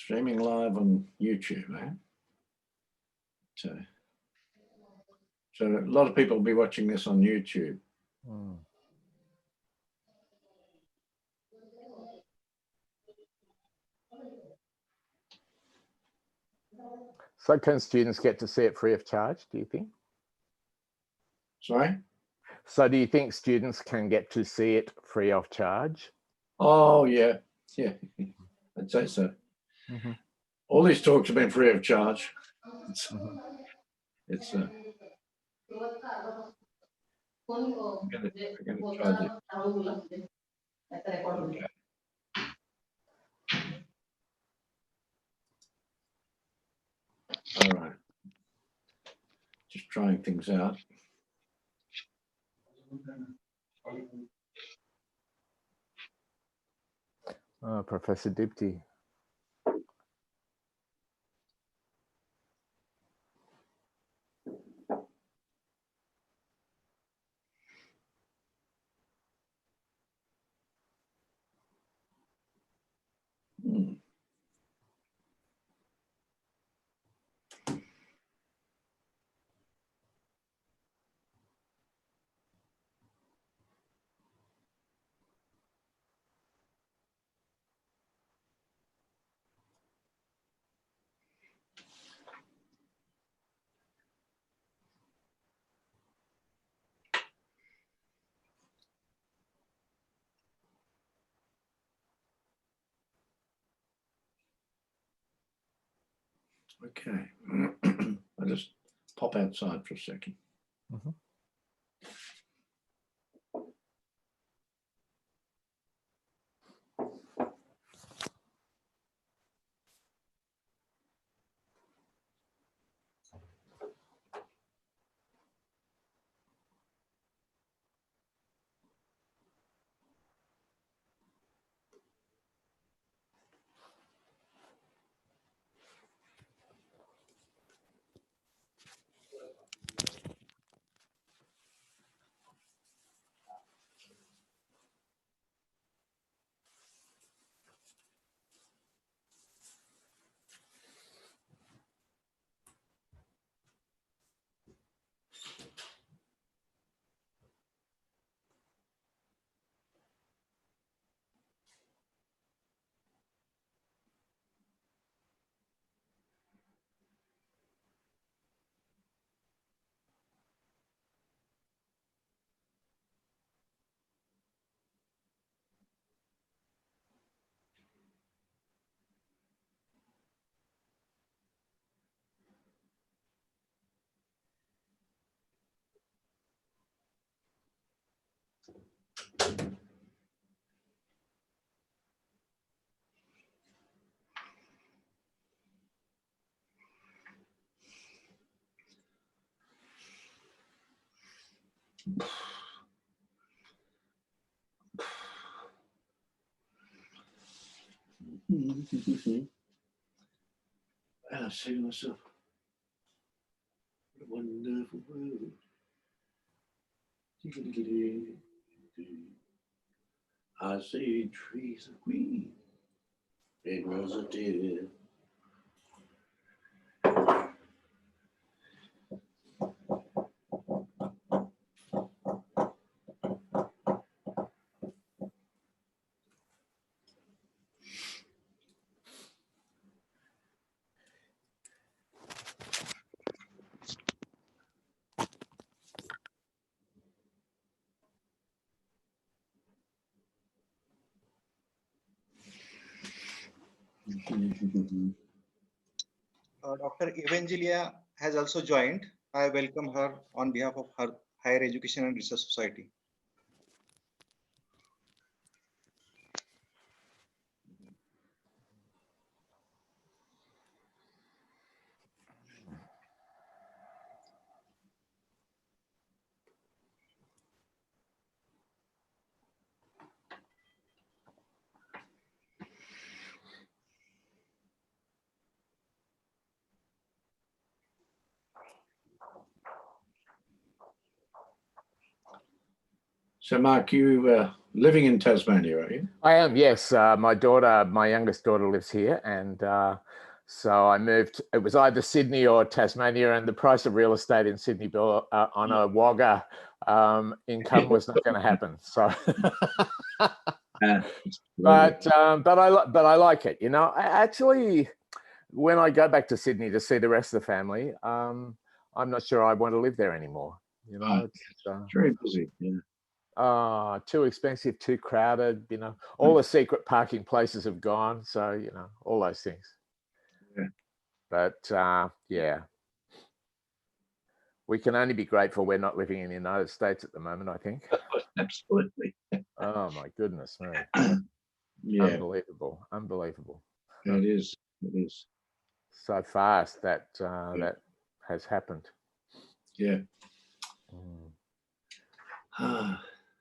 Streaming live on YouTube, eh? So a lot of people will be watching this on YouTube. Mm. So can students get to see it free of charge, do you think? Sorry? So do you think students can get to see it free of charge? Oh, yeah. Yeah, I'd say so. Mm-hmm. All these talks have been free of charge. It's I'm gonna try this. Okay. All right. Just trying things out. Professor Dipti. Hmm. Okay. I'll just pop outside for a second. Mm-hmm. I say to myself, what a wonderful world. I see trees of green, red roses of dead. Dr. Evangelia has also joined. I welcome her on behalf of her Higher Education and Research Society. So, Mark, you living in Tasmania, are you? I am, yes. My youngest daughter lives here, and so I moved. It was either Sydney or Tasmania, and the price of real estate in Sydney on a Wagga income was not going to happen. So, but I like it. You know, actually, when I go back to Sydney to see the rest of the family, I'm not sure I want to live there anymore. You know, it's very busy. Yeah. Too expensive, too crowded, you know, all the secret parking places have gone. So, you know, all those things. Yeah. But yeah, we can only be grateful we're not living in the United States at the moment, I think. Absolutely. Oh my goodness me. Yeah. Unbelievable. Unbelievable. It is. It is. So fast that that has happened. Yeah.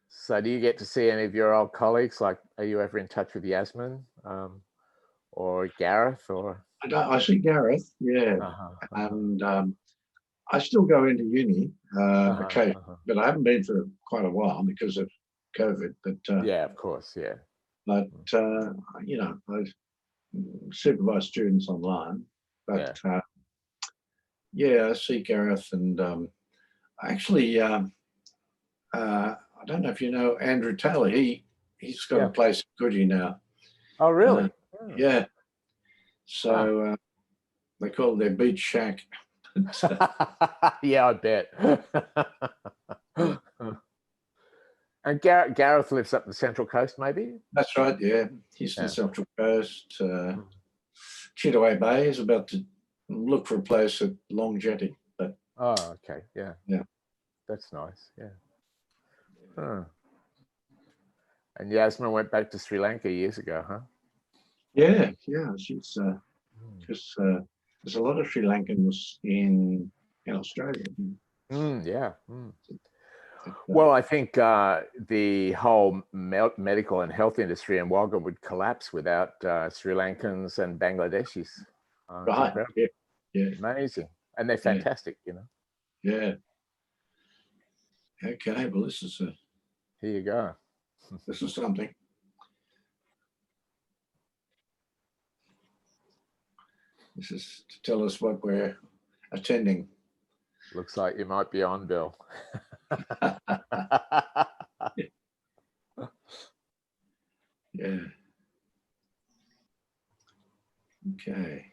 So do you get to see any of your old colleagues? Like, are you ever in touch with Yasmin or Gareth? Or I see Gareth, yeah, and I still go into uni occasionally, but I haven't been for quite a while because of COVID. But yeah, of course, yeah. But you know, I supervise students online. But yeah, I see Gareth, and actually, I don't know if you know Andrew Taylor. He's got a place in Goodhue now. Oh, really? Yeah. So they call it their beach shack. Yeah, I bet. And Gareth lives up the Central Coast, maybe? That's right, yeah. He's in the Central Coast. Chittaway Bay is about to look for a place at Long Jetty. But oh, okay, yeah. Yeah. That's nice, yeah. And Yasmin went back to Sri Lanka years ago, huh? Yeah, she's because there's a lot of Sri Lankans in Australia. Yeah. Well, I think the whole medical and health industry in Wagga would collapse without Sri Lankans and Bangladeshis. Right. Yeah. Amazing. And they're fantastic, you know. Yeah. Okay. Well, here you go. This is something. This is to tell us what we're attending. Looks like you might be on, Bill. Yeah. Okay.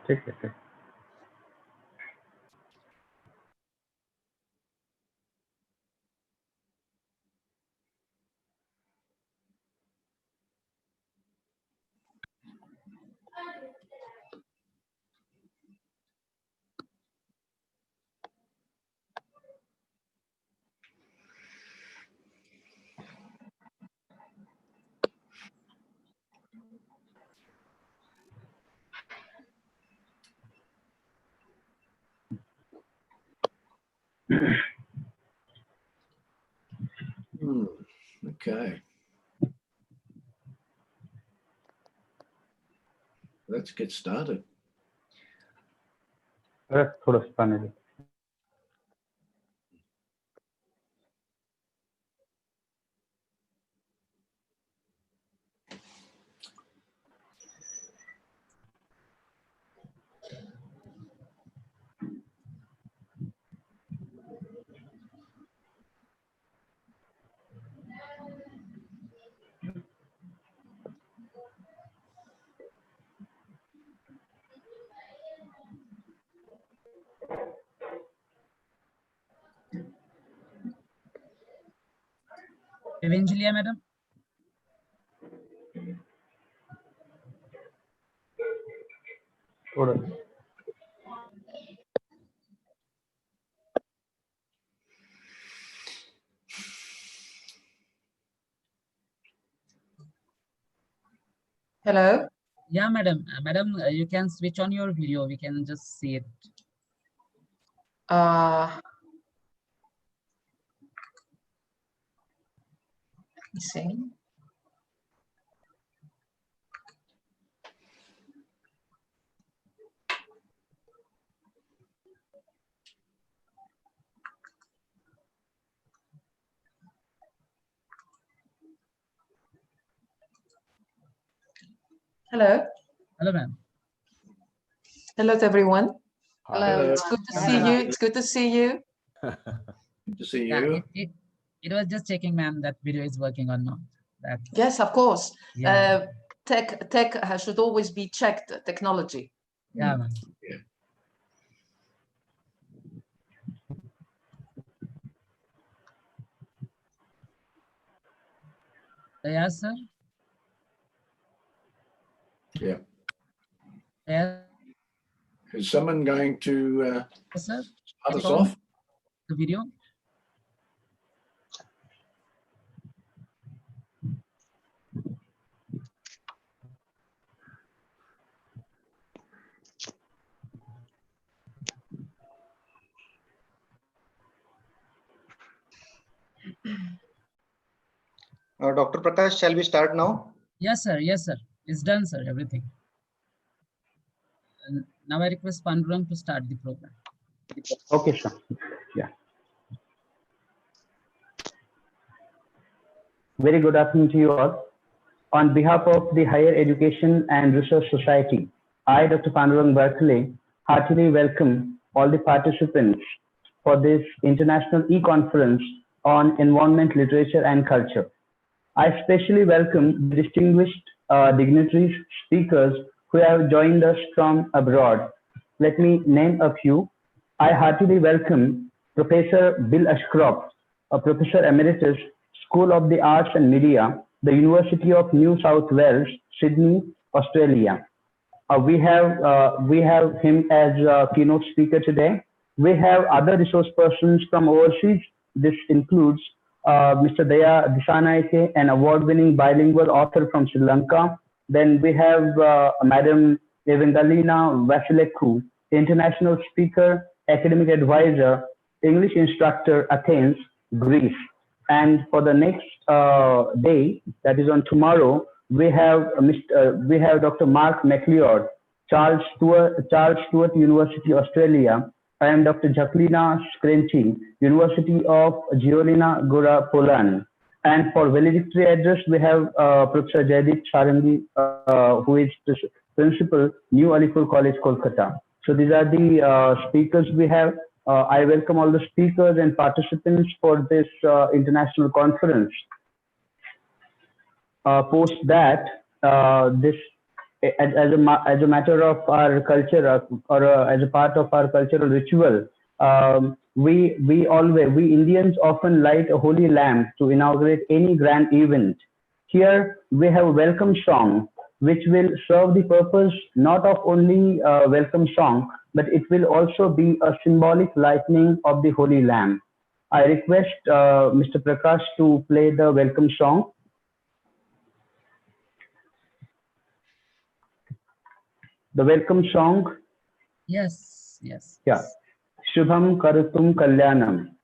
ठीक. Okay. Let's get started. थोड़ा पानी दे. Evangelia, madam. थोड़ा Hello. Yeah, madam. Madam, you can switch on your video. We can just see it. Let me see. Hello. Hello, ma'am. Hello to everyone. Hi. It's good to see you. It's good to see you. Good to see Yeah, you. it was just checking, ma'am, that video is working or not. That Yes, of course. yeah, Tech should always be checked. Technology. yeah, ma'am. Yeah. Yes, sir. Yeah. Yes, Is someone going to sir. start us It's on off? the video. Dr. Prakash, shall we start now? Yes, sir. Yes, sir. It's done, sir. Everything. And now I request Pandurang to start the program. Okay, sure. Yeah. Very good afternoon to you all. On behalf of the Higher Education and Research Society, I, Dr. Pandurang Barclay, heartily welcome all the participants for this international e-conference on environment, literature, and culture. I especially welcome the distinguished dignitaries, speakers who have joined us from abroad. Let me name a few. I heartily welcome Professor Bill Ashcroft, a Professor Emeritus, School of the Arts and Media, the University of New South Wales, Sydney, Australia. We have him as a keynote speaker today. We have other resource persons from overseas. This includes Mr. Daya Disanaike, an award-winning bilingual author from Sri Lanka. Then we have Madam Evangelina Vasilescu, international speaker, academic advisor, English instructor, Athens, Greece. And for the next day, that is on tomorrow, we have Dr. Mark McLeod, Charles Stewart University, Australia. I am Dr. Jacqueline Skrenci, University of Giolina Góra, Poland. And for valedictory address, we have Professor Jaideep Sarangi, who is the principal, New Alipur College, Kolkata. So these are the speakers we have. I welcome all the speakers and participants for this international conference. Post that, this as a matter of our culture or as a part of our cultural ritual, we Indians often light a holy lamp to inaugurate any grand event. Here we have a welcome song, which will serve the purpose not of only welcome song, but it will also be a symbolic lighting of the holy lamp. I request Mr. Prakash to play the welcome song. The welcome song. Yes, yes. Yeah. Shubham Karatum Kalyanam.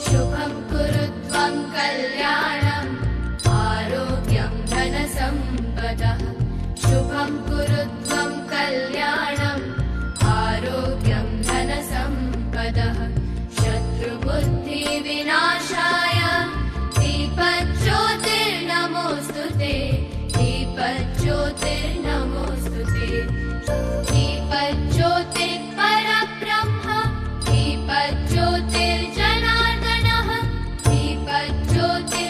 शुभं कुरुत्वं कल्याणम् आरोग्यं धनसम्पदः शुभं कुरुत्वं कल्याणम् आरोग्यं धनसम्पदः शत्रुबुद्धिविनाशाय दीपज्योतिर्नमोऽस्तु ते दीपज्योतिर्नमोऽस्तु ते दीपज्योतिर्परब्रह्म दीपज्योतिर्जनार्दनः दीपज्योतिर्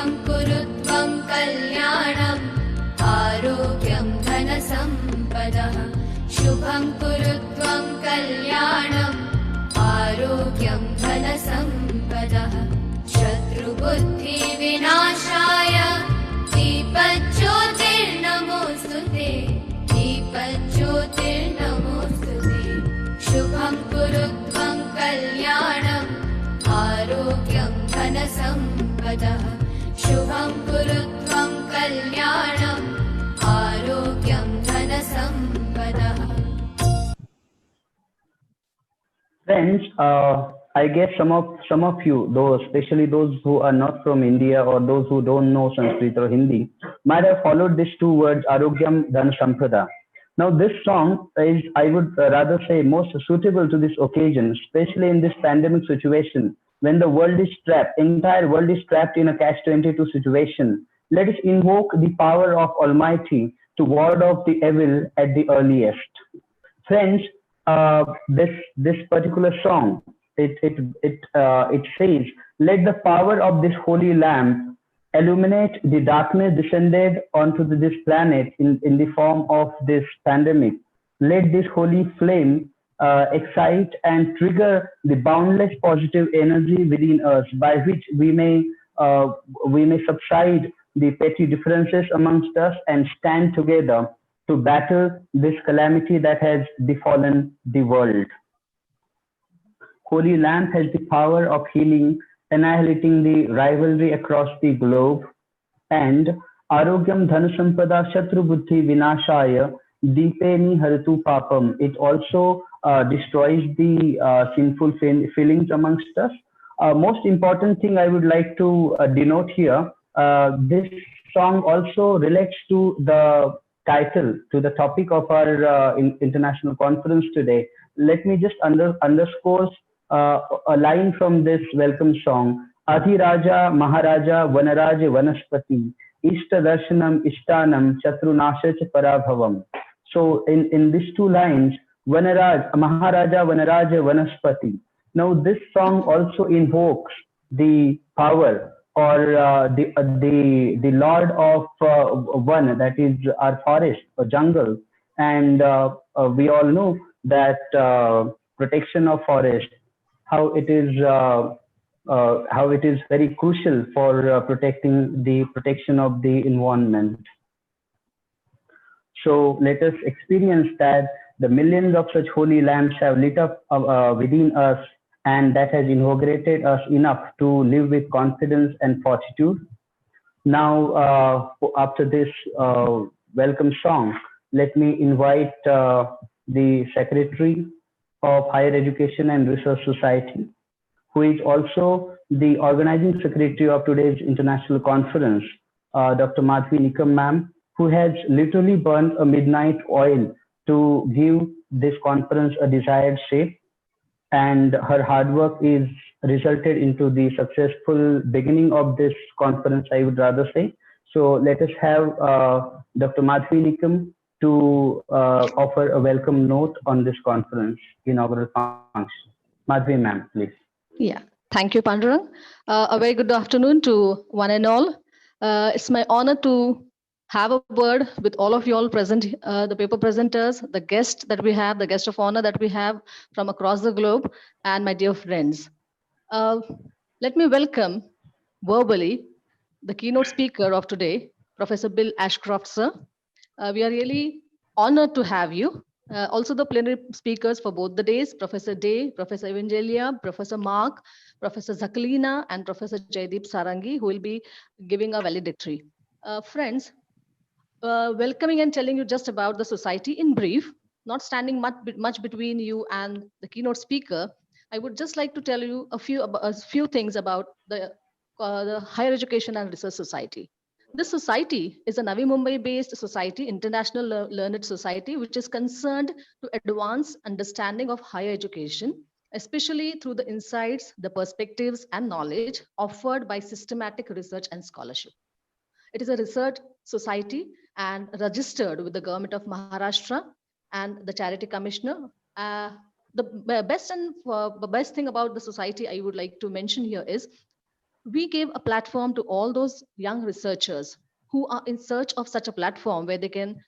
शुभं कुरु त्वं कल्याणम् आरोग्यं धनसम्पदः शुभं कुरु त्वं कल्याणम् आरोग्यं धनसम्पदः शत्रुबुद्धिविनाशाय दीपज्योतिर्नमोऽस्तु ते दीपज्योतिर्नमोऽस्तु ते शुभं कुरु त्वं कल्याणम् आरोग्यं धनसम्पदः शुभं कुरु त्वं कल्याणम् आरोग्यं धनसम्पदः. Friends, I guess some of you, those especially those who are not from India or those who don't know Sanskrit or Hindi, might have followed these two words, Arogyam Dhan Sampada. Now, this song is, I would rather say, most suitable to this occasion, especially in this pandemic situation, when the world is trapped, entire world is trapped in a catch-22 situation. Let us invoke the power of Almighty to ward off the evil at the earliest. Friends, this particular song, it says, let the power of this holy lamp illuminate the darkness descended onto this planet in the form of this pandemic. Let this holy flame excite and trigger the boundless positive energy within us, by which we may subside the petty differences amongst us and stand together to battle this calamity that has befallen the world. Holy lamp has the power of healing, annihilating the rivalry across the globe, and Arogyam Dhanasampada Shatru Buddhi Vinashaya Deepeni Haratu Papam. It also destroys the sinful feelings amongst us. Most important thing I would like to denote here, this song also relates to the title, to the topic of our international conference today. Let me just underscore a line from this welcome song. Adhiraja Maharaja Vanaraja Vanaspati Ishta Darshanam Ishtanam Chatrunasha Parabhavam. So in these two lines, Maharaja Vanaraja Vanaspati. Now this song also invokes the power or the Lord of one, that is our forest or jungle, and we all know that protection of forest, how it is very crucial for protecting the protection of the environment. So let us experience that the millions of such holy lamps have lit up within us, and that has inaugurated us enough to live with confidence and fortitude. Now, after this welcome song, let me invite the Secretary of Higher Education and Research Society, who is also the organizing secretary of today's international conference, Dr. Madhvi Nikam ma'am, who has literally burned a midnight oil to give this conference a desired shape. And her hard work is resulted into the successful beginning of this conference, I would rather say. So let us have Dr. Madhvi Nikam to offer a welcome note on this conference, inaugural function. Madhvi ma'am, please. Yeah, thank you, Pandurang. A very good afternoon to one and all. It's my honor to have a word with all of you all present, the paper presenters, the guest that we have, the guest of honor that we have from across the globe, and my dear friends. Let me welcome verbally the keynote speaker of today, Professor Bill Ashcroft, sir. We are really honored to have you. Also the plenary speakers for both the days, Professor Day, Professor Evangelia, Professor Mark, Professor Zakalina, and Professor Jaideep Sarangi, who will be giving a valedictory. Friends, welcoming and telling you just about the society in brief, not standing much between you and the keynote speaker, I would just like to tell you a few things about the Higher Education and Research Society. This society is a Navi Mumbai-based society, international learned society, which is concerned to advance understanding of higher education, especially through the insights, the perspectives, and knowledge offered by systematic research and scholarship. It is a research society and registered with the government of Maharashtra and the charity commissioner. The best thing about the society I would like to mention here is we gave a platform to all those young researchers who are in search of such a platform where they can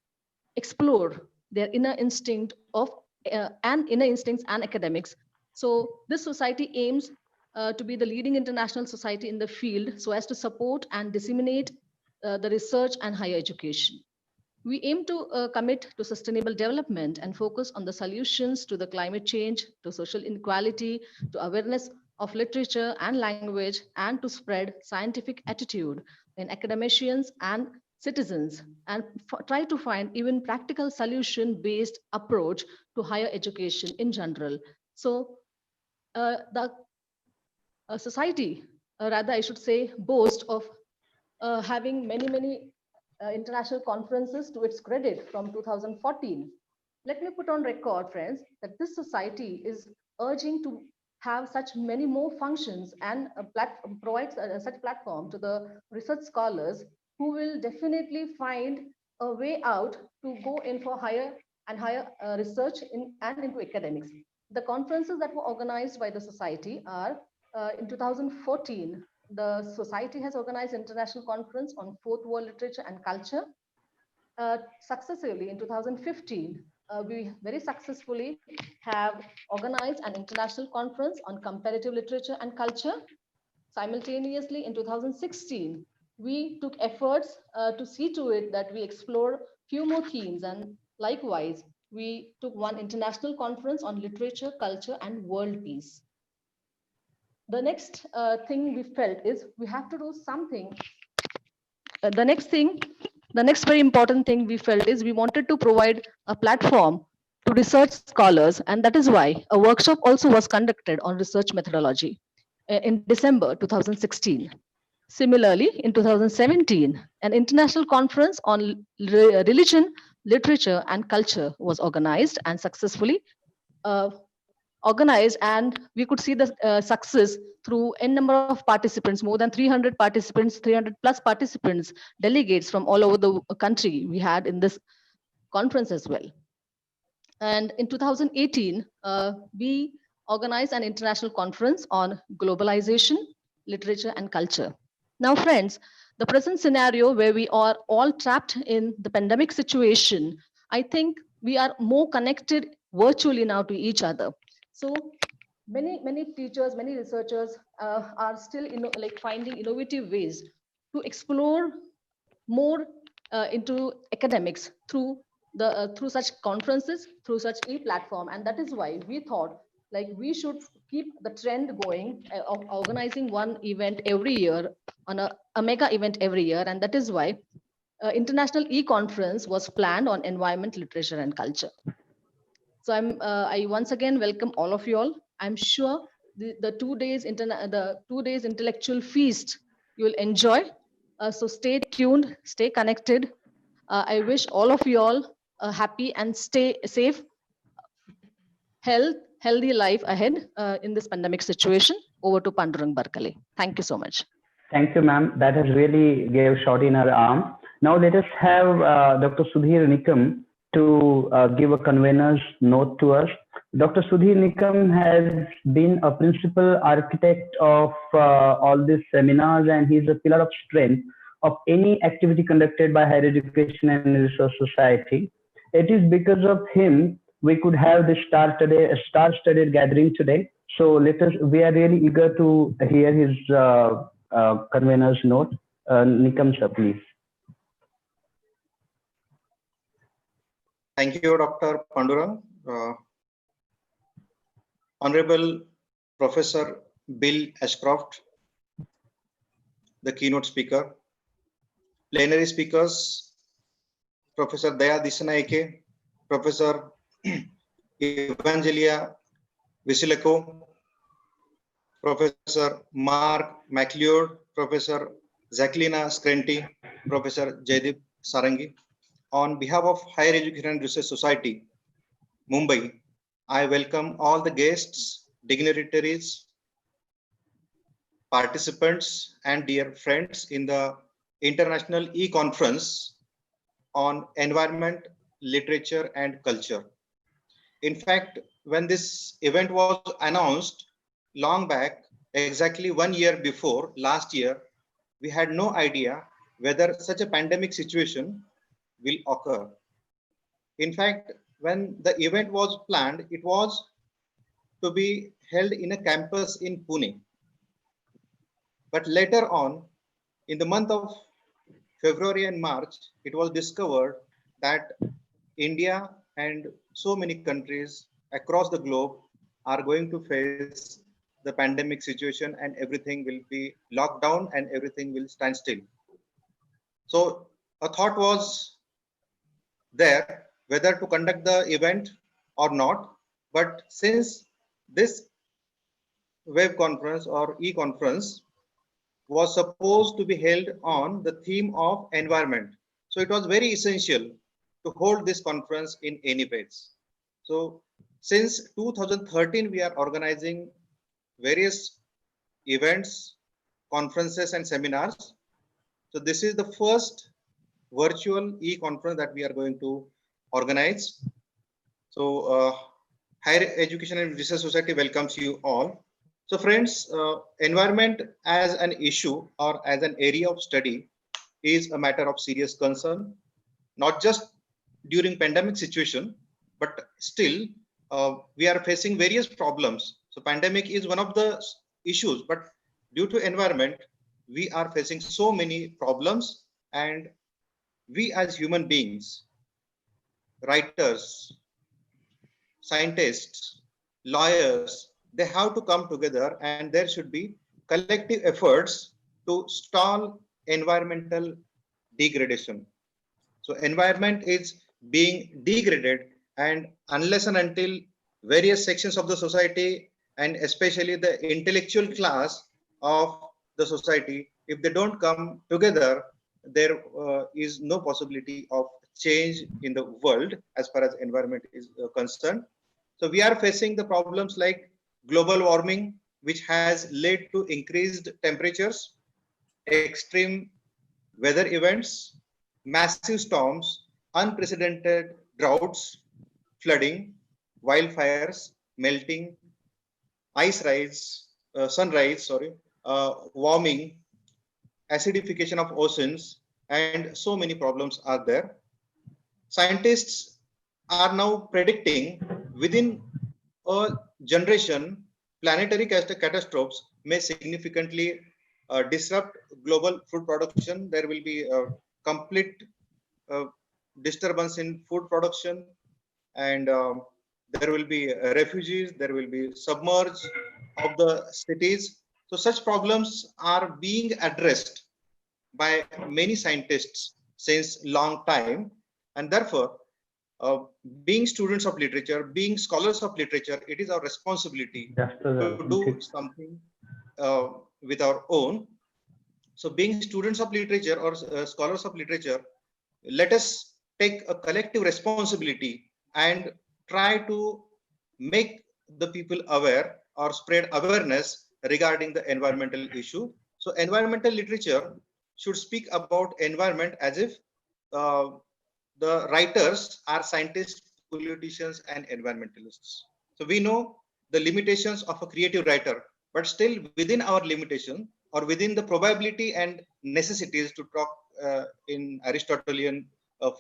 explore their inner instinct of and inner instincts and academics. So this society aims to be the leading international society in the field so as to support and disseminate the research and higher education. We aim to commit to sustainable development and focus on the solutions to the climate change, to social inequality, to awareness of literature and language, and to spread scientific attitude in academicians and citizens, and try to find even practical solution-based approach to higher education in general. So the society, rather I should say, boast of having many international conferences to its credit from 2014. Let me put on record, friends, that this society is urging to have such many more functions and provides such platform to the research scholars who will definitely find a way out to go in for higher and higher research and into academics. The conferences that were organized by the society are in 2014, the society has organized international conference on Fourth World Literature and Culture. Successively in 2015, we very successfully have organized an international conference on comparative literature and culture. Simultaneously in 2016, we took efforts to see to it that we explore few more themes, and likewise, we took one international conference on literature, culture, and world peace. The next thing we felt is we have to do something. The next very important thing we felt is we wanted to provide a platform to research scholars, and that is why a workshop also was conducted on research methodology in December 2016. Similarly, in 2017, an international conference on religion, literature, and culture was organized and successfully organized, and we could see the success through n number of participants, more than 300 participants, 300 plus participants, delegates from all over the country we had in this conference as well. And in 2018, we organized an international conference on globalization, literature, and culture. Now, friends, the present scenario where we are all trapped in the pandemic situation, I think we are more connected virtually now to each other. So many teachers, many researchers are still finding innovative ways to explore more into academics through through such conferences, through such e-platform, and that is why we thought like we should keep the trend going of organizing one event every year on a mega event every year, and that is why international e-conference was planned on environment, literature, and culture. So I once again welcome all of you all. I'm sure the 2 days intellectual feast you will enjoy. So stay tuned, stay connected. I wish all of you all a happy and stay safe, healthy life ahead in this pandemic situation. Over to Pandurang Barkale. Thank you so much. Thank you, ma'am. That has really gave shot in our arm. Now let us have Dr. Sudhir Nikam to give a convener's note to us. Dr. Sudhir Nikam has been a principal architect of all these seminars, and he's a pillar of strength of any activity conducted by Higher Education and Research Society. It is because of him we could have this star-studded gathering today. So we are really eager to hear his convener's note. Nikam sir, please. Thank you, Dr. Pandurang. Honorable Professor Bill Ashcroft, the keynote speaker. Plenary speakers, Professor Daya Disanaike, Professor Evangelia Visileko, Professor Mark McLeod, Professor Jacqueline Screnti, Professor Jaideep Sarangi. On behalf of Higher Education and Research Society, Mumbai, I welcome all the guests, dignitaries, participants, and dear friends in the International E-Conference on Environment, Literature, and Culture. In fact, when this event was announced long back, exactly 1 year before, last year, we had no idea whether such a pandemic situation will occur. In fact, when the event was planned, it was to be held in a campus in Pune. But later on, in the month of February and March, it was discovered that India and so many countries across the globe are going to face the pandemic situation, and everything will be locked down and everything will stand still. So a thought was there whether to conduct the event or not. But since this web conference or e-conference was supposed to be held on the theme of environment, so it was very essential to hold this conference in any ways. So since 2013, we are organizing various events, conferences, and seminars. So this is the first virtual e-conference that we are going to organize. So Higher Education and Research Society welcomes you all. So friends, environment as an issue or as an area of study is a matter of serious concern, not just during pandemic situation, but still we are facing various problems. So pandemic is one of the issues, but due to environment, we are facing so many problems, and we as human beings, writers, scientists, lawyers, they have to come together, and there should be collective efforts to stall environmental degradation. So environment is being degraded, and unless and until various sections of the society, and especially the intellectual class of the society, if they don't come together, there is no possibility of change in the world as far as environment is concerned. So we are facing the problems like global warming, which has led to increased temperatures, extreme weather events, massive storms, unprecedented droughts, flooding, wildfires, melting, ice rise, warming, acidification of oceans, and so many problems are there. Scientists are now predicting within a generation, planetary catastrophes may significantly disrupt global food production. There will be a complete disturbance in food production, and there will be refugees, there will be submerge of the cities. So such problems are being addressed by many scientists since long time, and therefore being students of literature, being scholars of literature, it is our responsibility to do something with our own. So being students of literature or scholars of literature, let us take a collective responsibility and try to make the people aware or spread awareness regarding the environmental issue. So environmental literature should speak about environment as if the writers are scientists, politicians, and environmentalists. So we know the limitations of a creative writer, but still within our limitation or within the probability and necessities, to talk in Aristotelian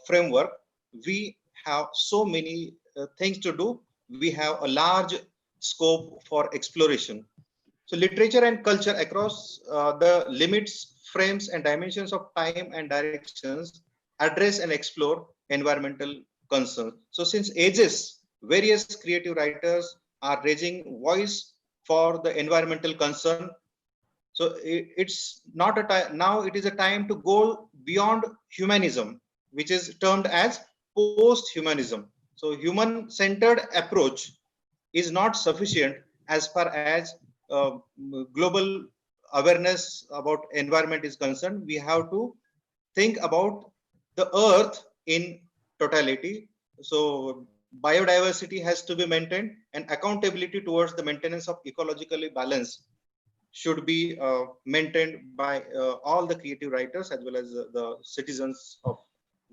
framework, we have so many things to do. We have a large scope for exploration. So literature and culture across the limits, frames, and dimensions of time and directions address and explore environmental concerns. So since ages, various creative writers are raising voice for the environmental concern. So it's not a time now, it is a time to go beyond humanism, which is termed as post-humanism. So human-centered approach is not sufficient as far as global awareness about environment is concerned. We have to think about the earth in totality. So biodiversity has to be maintained, and accountability towards the maintenance of ecologically balance should be maintained by all the creative writers as well as the citizens of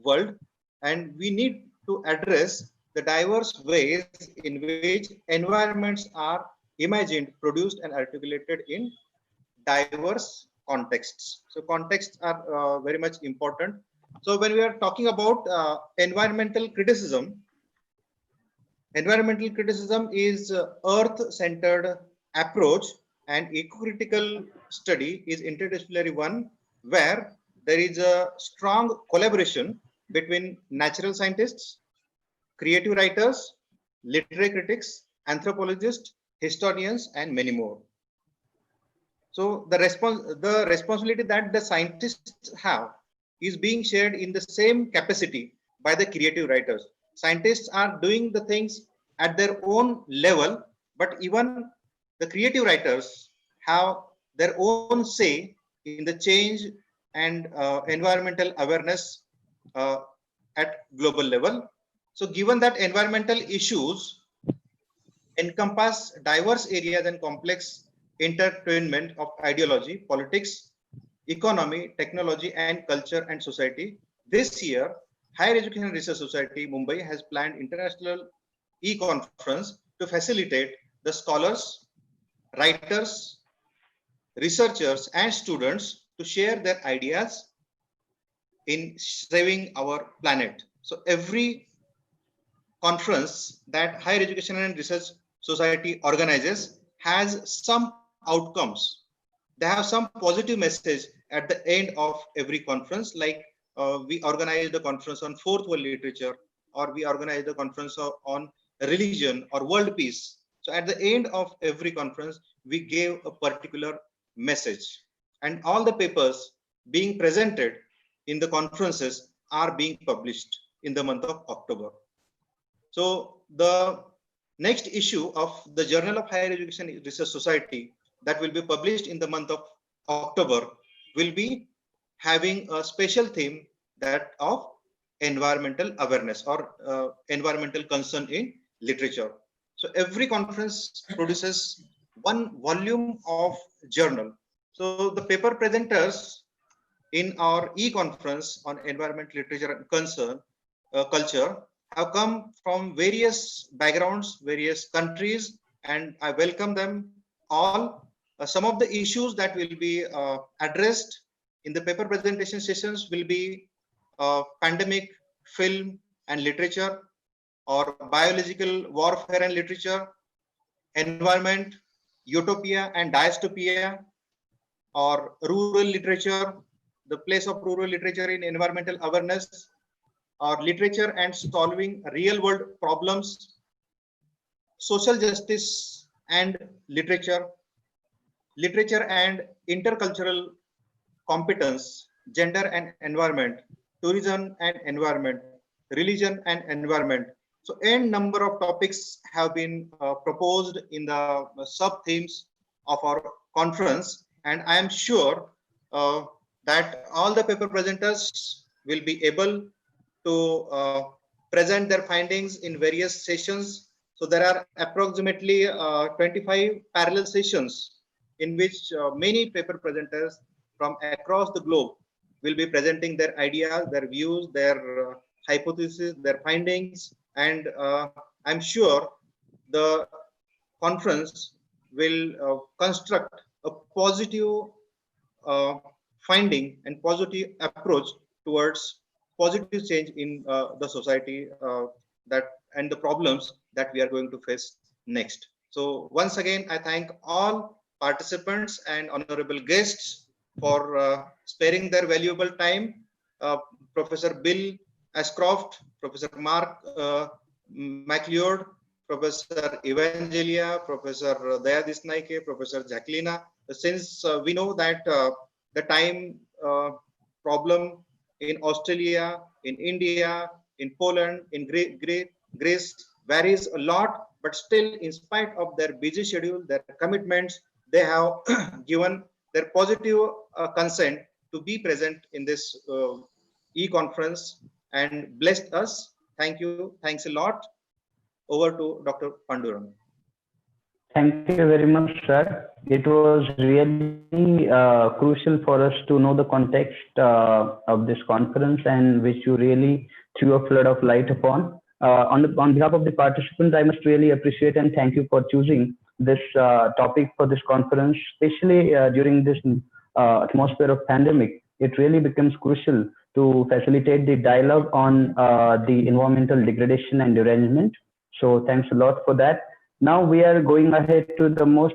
world. And we need to address the diverse ways in which environments are imagined, produced, and articulated in diverse contexts. So contexts are very much important. So when we are talking about environmental criticism is earth-centered approach, and eco-critical study is interdisciplinary one where there is a strong collaboration between natural scientists, creative writers, literary critics, anthropologists, historians, and many more. So the responsibility that the scientists have is being shared in the same capacity by the creative writers. Scientists are doing the things at their own level, but even the creative writers have their own say in the change and environmental awareness at global level. So given that environmental issues encompass diverse areas and complex intertwinement of ideology, politics, economy, technology, and culture and society, this year, Higher Education Research Society, Mumbai has planned international e-conference to facilitate the scholars, writers, researchers, and students to share their ideas in saving our planet. So every conference that Higher Education and Research Society organizes has some outcomes. They have some positive message at the end of every conference, like we organize the conference on fourth world literature, or we organize the conference on religion or world peace. So at the end of every conference, we gave a particular message, and all the papers being presented in the conferences are being published in the month of October. So the next issue of the Journal of Higher Education Research Society that will be published in the month of October will be having a special theme that of environmental awareness or environmental concern in literature. So every conference produces one volume of journal. So the paper presenters in our e-conference on environment, literature, and concern culture have come from various backgrounds, various countries, and I welcome them all. Some of the issues that will be addressed in the paper presentation sessions will be pandemic, film and literature, or biological warfare and literature, environment, utopia and dystopia, or rural literature, the place of rural literature in environmental awareness, or literature and solving real world problems, social justice and literature, literature and intercultural competence, gender and environment, tourism and environment, religion and environment. So n number of topics have been proposed in the sub themes of our conference, and I am sure that all the paper presenters will be able to present their findings in various sessions. So there are approximately 25 parallel sessions in which many paper presenters from across the globe will be presenting their ideas, their views, their hypotheses, their findings, and I'm sure the conference will construct a positive finding and positive approach towards positive change in the society that and the problems that we are going to face next. So once again, I thank all participants and honorable guests for sparing their valuable time. Professor Bill Ashcroft, Professor Mark McLeod, Professor Evangelia, Professor Daya Disnaike, Professor Jacqueline. Since we know that the time problem in Australia, in India, in Poland, in Greece varies a lot, but still, in spite of their busy schedule, their commitments, they have given their positive consent to be present in this e-conference and blessed us. Thank you. Thanks a lot. Over to Dr. Pandurang. Thank you very much, sir. It was really crucial for us to know the context of this conference, and which you really threw a flood of light upon. On behalf of the participants, I must really appreciate and thank you for choosing this topic for this conference, especially during this atmosphere of pandemic. It really becomes crucial to facilitate the dialogue on the environmental degradation and derangement. So thanks a lot for that. Now we are going ahead to the most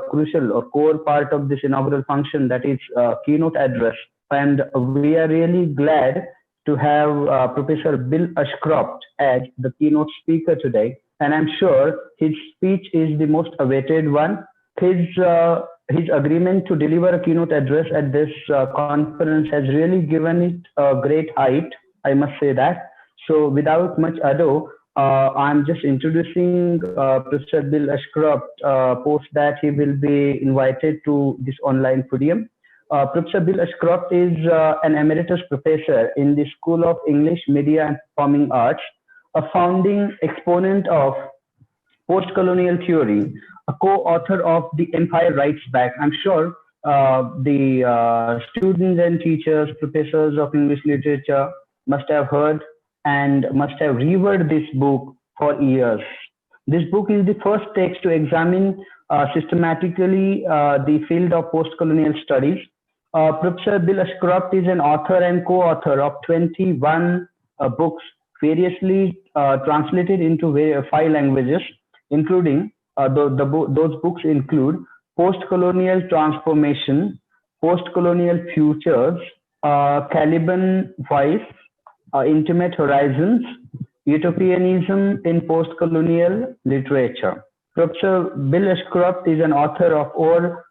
crucial or core part of this inaugural function, that is keynote address. And we are really glad to have Professor Bill Ashcroft as the keynote speaker today. And I'm sure his speech is the most awaited one. His agreement to deliver a keynote address at this conference has really given it a great height, I must say that. So without much ado, I'm just introducing Professor Bill Ashcroft, post that he will be invited to this online podium. Professor Bill Ashcroft is an emeritus professor in the School of English, Media and Performing Arts, a founding exponent of post-colonial theory, a co-author of The Empire Writes Back. I'm sure the students and teachers, professors of English literature must have heard and must have revered this book for years. This book is the first text to examine systematically the field of post-colonial studies. Professor Bill Ashcroft is an author and co-author of 21 books, variously translated into 5 languages, including those books include Post-Colonial Transformation, Post-Colonial Futures, Caliban Voice, Intimate Horizons, Utopianism in Post-Colonial Literature. Professor Bill Ashcroft is an author of over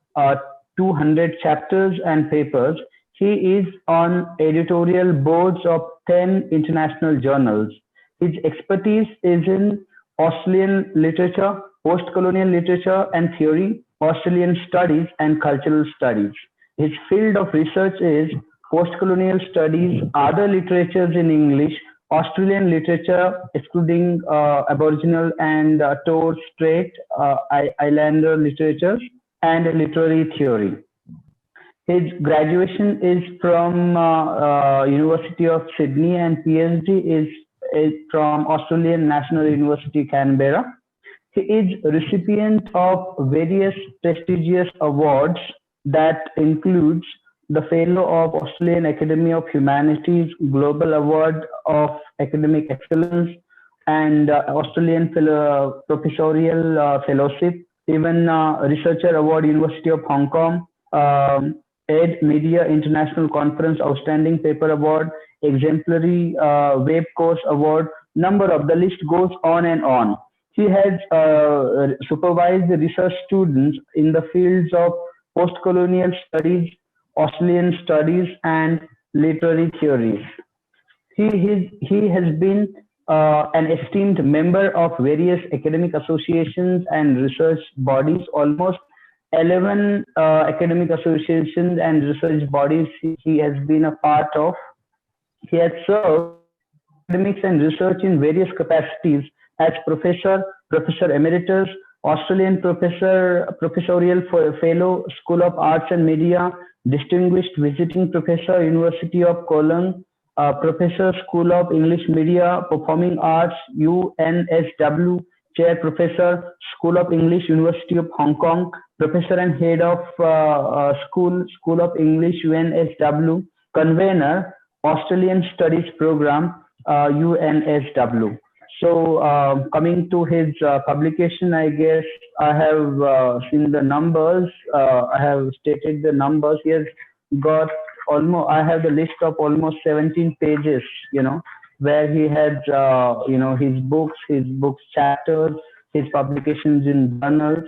200 chapters and papers. He is on editorial boards of 10 international journals. His expertise is in Australian literature, post-colonial literature and theory, Australian studies and cultural studies. His field of research is post-colonial studies, other literatures in English, Australian literature, excluding Aboriginal and Torres Strait Islander literatures, and literary theory. His graduation is from University of Sydney and PhD is from Australian National University, Canberra. He is recipient of various prestigious awards that includes the Fellow of Australian Academy of Humanities, Global Award of Academic Excellence, and Australian Professorial Fellowship, even Researcher Award, University of Hong Kong, Ed Media International Conference Outstanding Paper Award, Exemplary Web Course Award. Number of the list goes on and on. He has supervised the research students in the fields of post-colonial studies, Australian studies, and literary theories. He has been an esteemed member of various academic associations and research bodies, almost 11 academic associations and research bodies he has been a part of. He has served academics and research in various capacities as Professor Emeritus, Australian Professorial Fellow, School of Arts and Media, Distinguished Visiting Professor, University of Cologne, Professor, School of English Media, Performing Arts, UNSW, Chair Professor, School of English, University of Hong Kong, Professor and Head of School of English, UNSW, Convener, Australian Studies Program, UNSW. So coming to his publication, I guess I have seen the numbers. I have stated the numbers. He has got almost, I have the list of almost 17 pages, where he had, his books chapters, his publications in journals.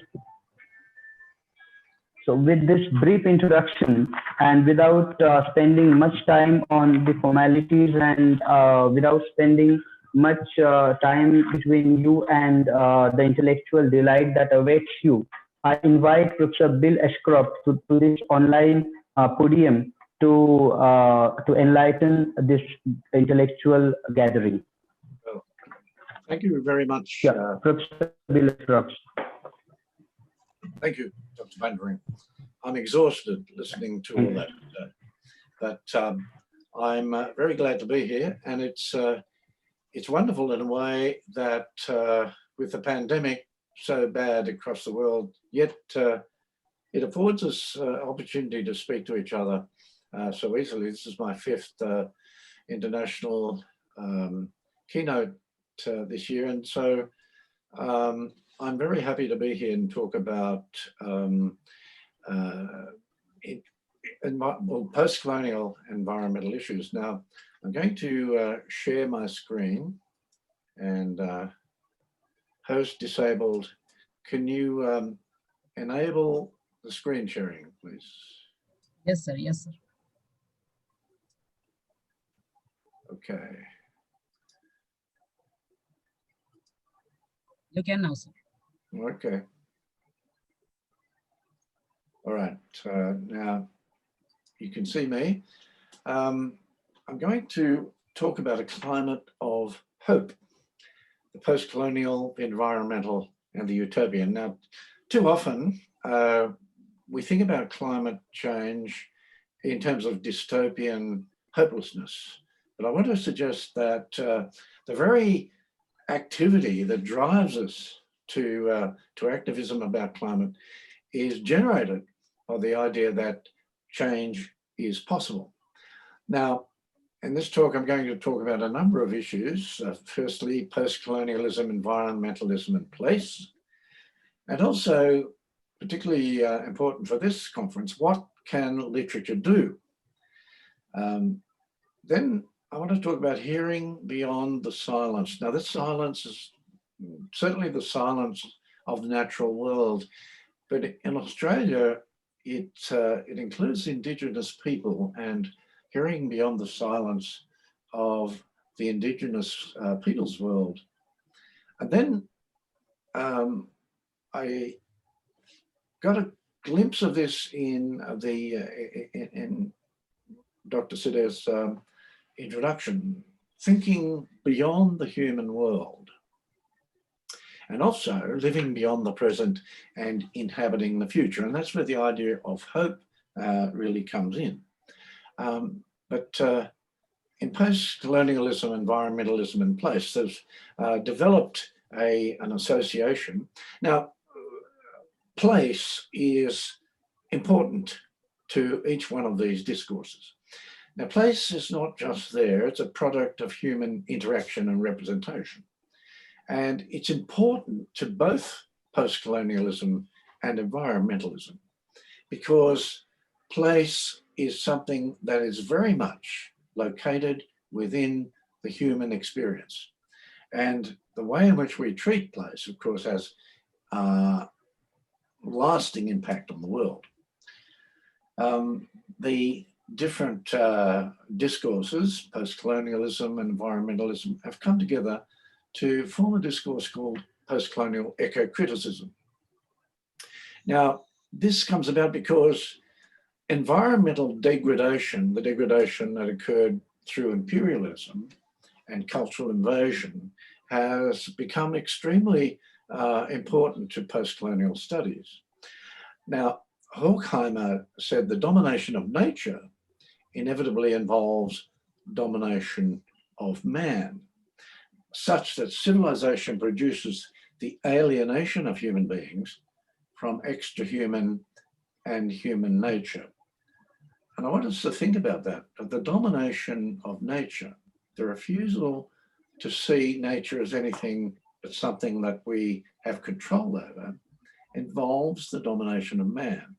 So with this brief introduction, and without spending much time on the formalities, and without spending much time between you and the intellectual delight that awaits you, I invite Professor Bill Ashcroft to this online podium to enlighten this intellectual gathering. Well, thank you very much. Professor Bill Ashcroft. Thank you, Dr. Pandering. I'm exhausted listening to all that, but I'm very glad to be here, and it's wonderful in a way that with the pandemic, so bad across the world, yet it affords us opportunity to speak to each other so easily. This is my 5th international keynote this year, and so I'm very happy to be here and talk about post-colonial environmental issues. Now, I'm going to share my screen, and host disabled. Can you enable the screen sharing, please? Yes, sir. Yes, sir. Okay. You can now, sir. Okay. All right. Now you can see me. I'm going to talk about a climate of hope, the post-colonial, the environmental, and the utopian. Now, too often we think about climate change in terms of dystopian hopelessness, but I want to suggest that the very activity that drives us to activism about climate is generated by the idea that change is possible. Now, in this talk, I'm going to talk about a number of issues. Firstly, post-colonialism, environmentalism, and place. And also, particularly important for this conference, what can literature do? Then I want to talk about hearing beyond the silence. Now, this silence is certainly the silence of the natural world, but in Australia, it includes Indigenous people, and hearing beyond the silence of the Indigenous people's world. And then I got a glimpse of this in Dr. Siddhar's introduction, thinking beyond the human world, and also living beyond the present and inhabiting the future. And that's where the idea of hope really comes in. But in post-colonialism, environmentalism, and place, there's developed an association. Now, place is important to each one of these discourses. Now, place is not just there, it's a product of human interaction and representation. And it's important to both post-colonialism and environmentalism, because place is something that is very much located within the human experience. And the way in which we treat place, of course, has lasting impact on the world. The different discourses, post-colonialism and environmentalism, have come together to form a discourse called post-colonial eco-criticism. Now, this comes about because environmental degradation, the degradation that occurred through imperialism and cultural invasion, has become extremely important to post-colonial studies. Now, Horkheimer said the domination of nature inevitably involves domination of man, such that civilization produces the alienation of human beings from extra-human and human nature. And I want us to think about that, the domination of nature, the refusal to see nature as anything but something that we have control over, involves the domination of man,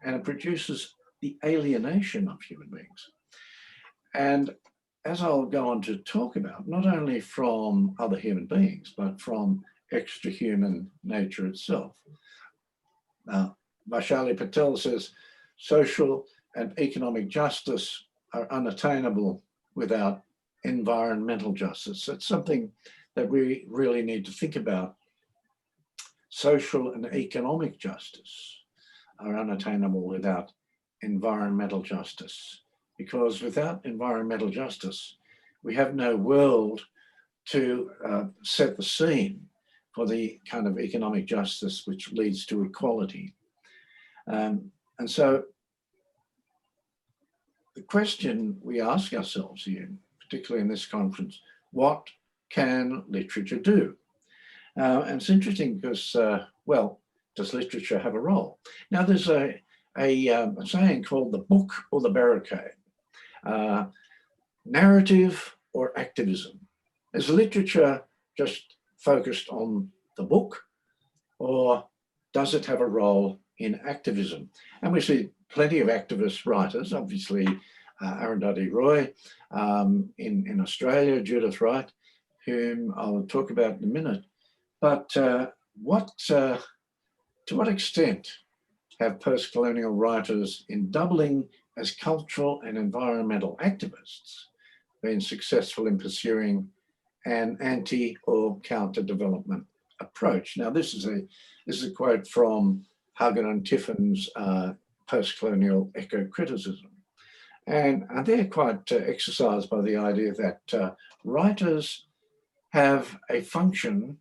and it produces the alienation of human beings. And as I'll go on to talk about, not only from other human beings, but from extra-human nature itself. Now, Vaishali Patel says, social and economic justice are unattainable without environmental justice. That's something that we really need to think about. Social and economic justice are unattainable without environmental justice, because without environmental justice, we have no world to set the scene for the kind of economic justice which leads to equality. And so the question we ask ourselves here, particularly in this conference, what can literature do? And it's interesting because, well, does literature have a role? Now, there's a saying called the book or the barricade, narrative or activism. Is literature just focused on the book, or does it have a role in activism? And we see plenty of activist writers, obviously Arundhati Roy, in Australia, Judith Wright, whom I'll talk about in a minute. But to what extent have post-colonial writers in doubling as cultural and environmental activists been successful in pursuing an anti or counter-development approach? Now, this is a quote from Hagen and Tiffin's post-colonial eco-criticism. And they're quite exercised by the idea that writers have a function,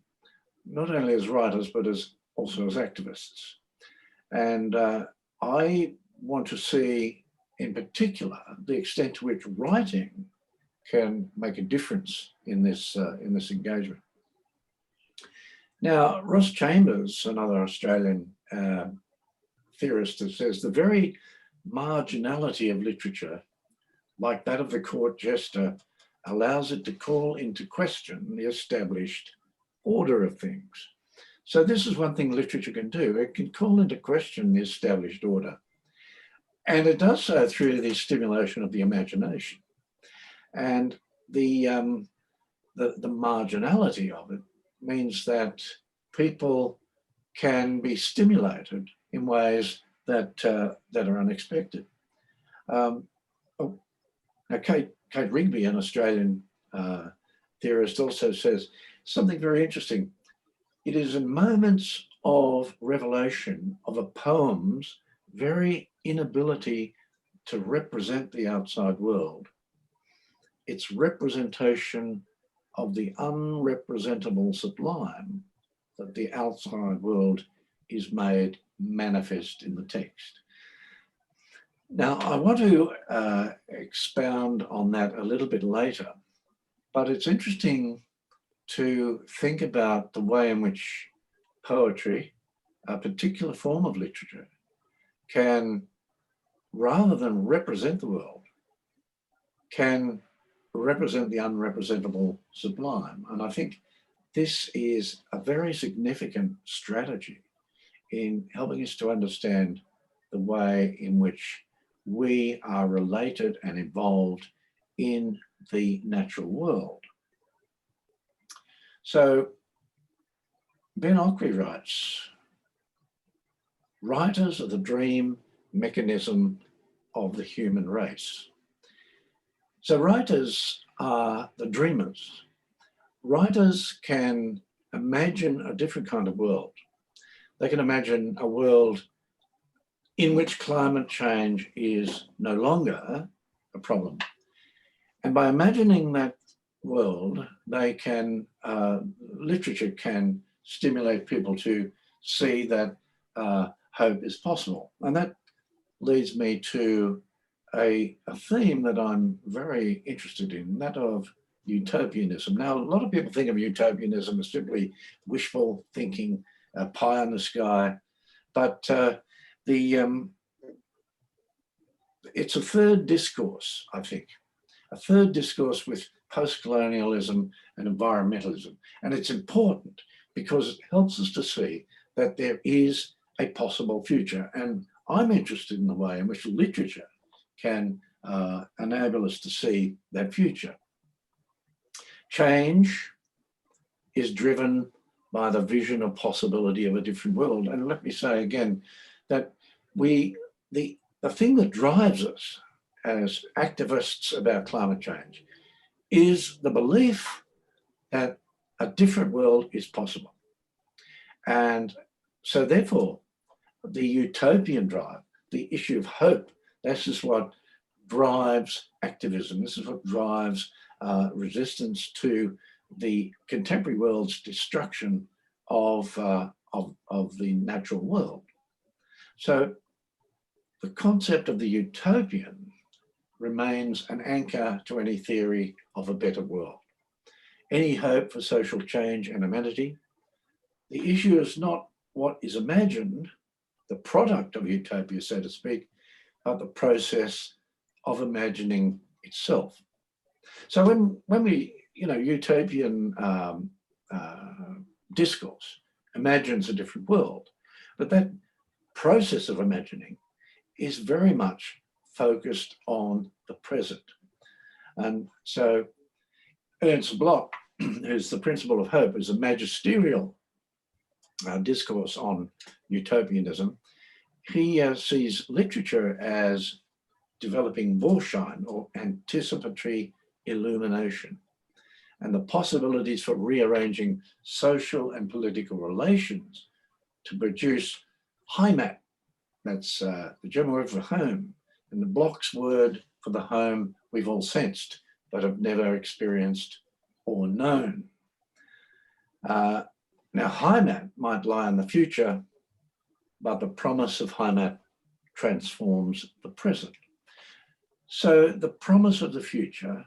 not only as writers, but also as activists. And I want to see, in particular, the extent to which writing can make a difference in this engagement. Now, Ross Chambers, another Australian theorist, says the very marginality of literature, like that of the court jester, allows it to call into question the established order of things. So this is one thing literature can do. It can call into question the established order. And it does so through the stimulation of the imagination. And the marginality of it means that people can be stimulated in ways that are unexpected. Now, Kate Rigby, an Australian theorist, also says something very interesting. It is in moments of revelation of a poem's very inability to represent the outside world, its representation of the unrepresentable sublime, that the outside world is made manifest in the text. Now, I want to expound on that a little bit later, but it's interesting to think about the way in which poetry, a particular form of literature, can, rather than represent the world, can represent the unrepresentable sublime. And I think this is a very significant strategy in helping us to understand the way in which we are related and involved in the natural world. So Ben Ockery writes, writers are the dream mechanism of the human race. So writers are the dreamers. Writers can imagine a different kind of world. They can imagine a world in which climate change is no longer a problem. And by imagining that world, they can, literature can stimulate people to see that hope is possible. And that leads me to a theme that I'm very interested in, that of utopianism. Now, a lot of people think of utopianism as simply wishful thinking, pie in the sky, but it's a third discourse, I think, a third discourse with post-colonialism and environmentalism. And it's important because it helps us to see that there is a possible future. And I'm interested in the way in which literature can enable us to see that future. Change is driven by the vision of possibility of a different world. And let me say again that the thing that drives us as activists about climate change is the belief that a different world is possible. And so therefore, the utopian drive, the issue of hope, this is what drives activism. This is what drives resistance to the contemporary world's destruction of the natural world. So the concept of the utopian remains an anchor to any theory of a better world. Any hope for social change and amenity the issue is not what is imagined, the product of utopia, so to speak, but the process of imagining itself. So when we, utopian discourse imagines a different world, but that process of imagining is very much focused on the present. And so Ernst Bloch, who's the principle of hope, is a magisterial discourse on utopianism. He sees literature as developing Vorschein, or anticipatory illumination, and the possibilities for rearranging social and political relations to produce Heimat. That's the German word for home, and the Bloch's word for the home we've all sensed but have never experienced or known. Now, Heimat might lie in the future, but the promise of Heimat transforms the present. So the promise of the future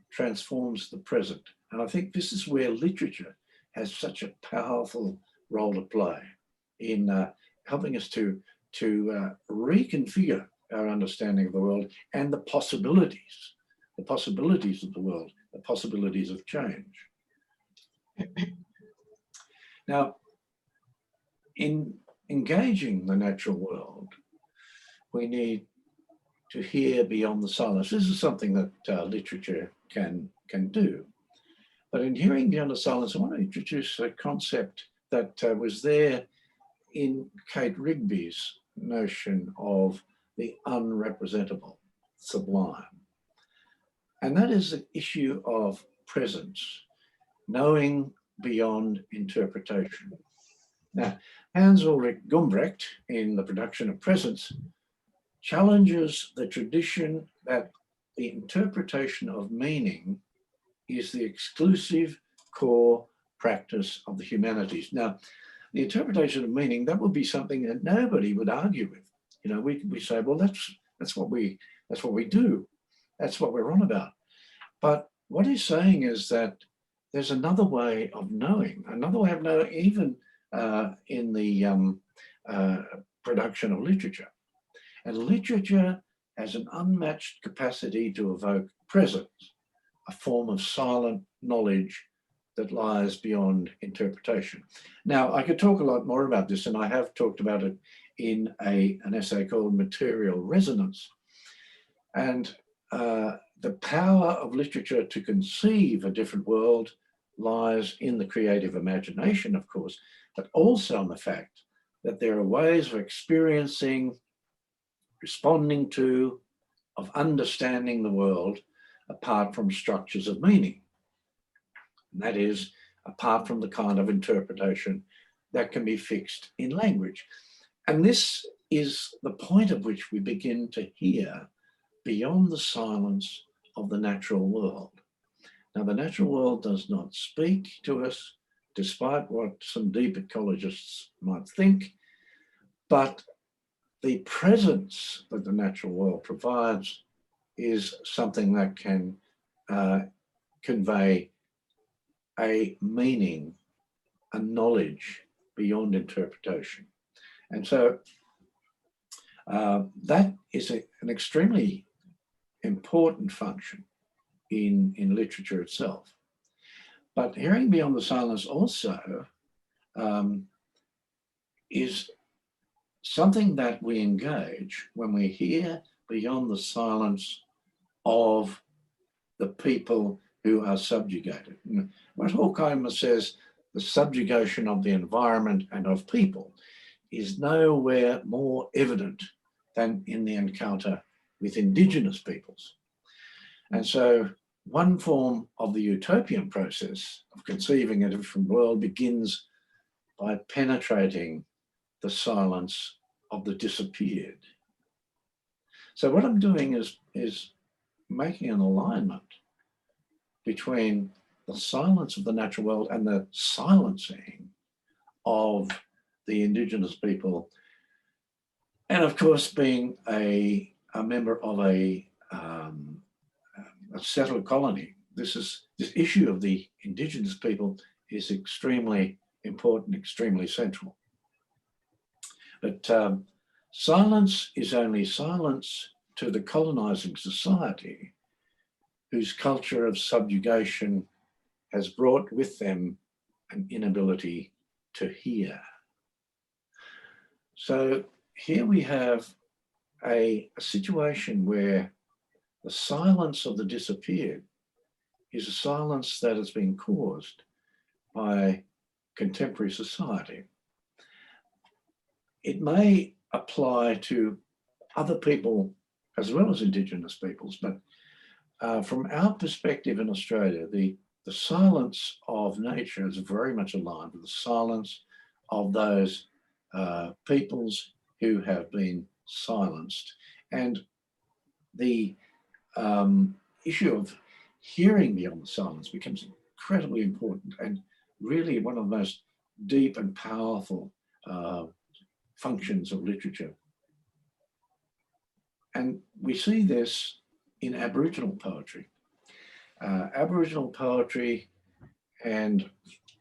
transforms the present. And I think this is where literature has such a powerful role to play in helping us to reconfigure our understanding of the world and the possibilities of the world, the possibilities of change. Now, in engaging the natural world, we need to hear beyond the silence. This is something that literature can do. But in hearing beyond the silence, I want to introduce a concept that was there in Kate Rigby's notion of the unrepresentable, sublime. And that is the issue of presence, knowing beyond interpretation. Now, Hans Ulrich Gumbrecht, in The Production of Presence, challenges the tradition that the interpretation of meaning is the exclusive core practice of the humanities. Now, the interpretation of meaning, that would be something that nobody would argue with. We say, well, that's what we do. That's what we're on about. But what he's saying is that there's another way of knowing, even in the production of literature. And literature has an unmatched capacity to evoke presence, a form of silent knowledge that lies beyond interpretation. Now, I could talk a lot more about this, and I have talked about it in an essay called Material Resonance. And the power of literature to conceive a different world lies in the creative imagination, of course, but also in the fact that there are ways of experiencing, responding to, of understanding the world apart from structures of meaning. And that is, apart from the kind of interpretation that can be fixed in language. And this is the point at which we begin to hear beyond the silence of the natural world. Now, the natural world does not speak to us, despite what some deep ecologists might think, but the presence that the natural world provides is something that can convey a meaning, a knowledge beyond interpretation. And so that is an extremely important function in literature itself. But hearing beyond the silence also is something that we engage when we hear beyond the silence of the people who are subjugated. What Horkheimer says, the subjugation of the environment and of people is nowhere more evident than in the encounter with indigenous peoples. And so one form of the utopian process of conceiving a different world begins by penetrating the silence of the disappeared. So what I'm doing is making an alignment between the silence of the natural world and the silencing of the indigenous people. And of course, being a member of a settled colony, this issue of the indigenous people is extremely important, extremely central. But silence is only silence to the colonizing society whose culture of subjugation has brought with them an inability to hear. So here we have a situation where the silence of the disappeared is a silence that has been caused by contemporary society. It may apply to other people as well as Indigenous peoples, but from our perspective in Australia, the silence of nature is very much aligned with the silence of those peoples who have been silenced. And the issue of hearing beyond the silence becomes incredibly important and really one of the most deep and powerful functions of literature. And we see this in Aboriginal poetry. Aboriginal poetry and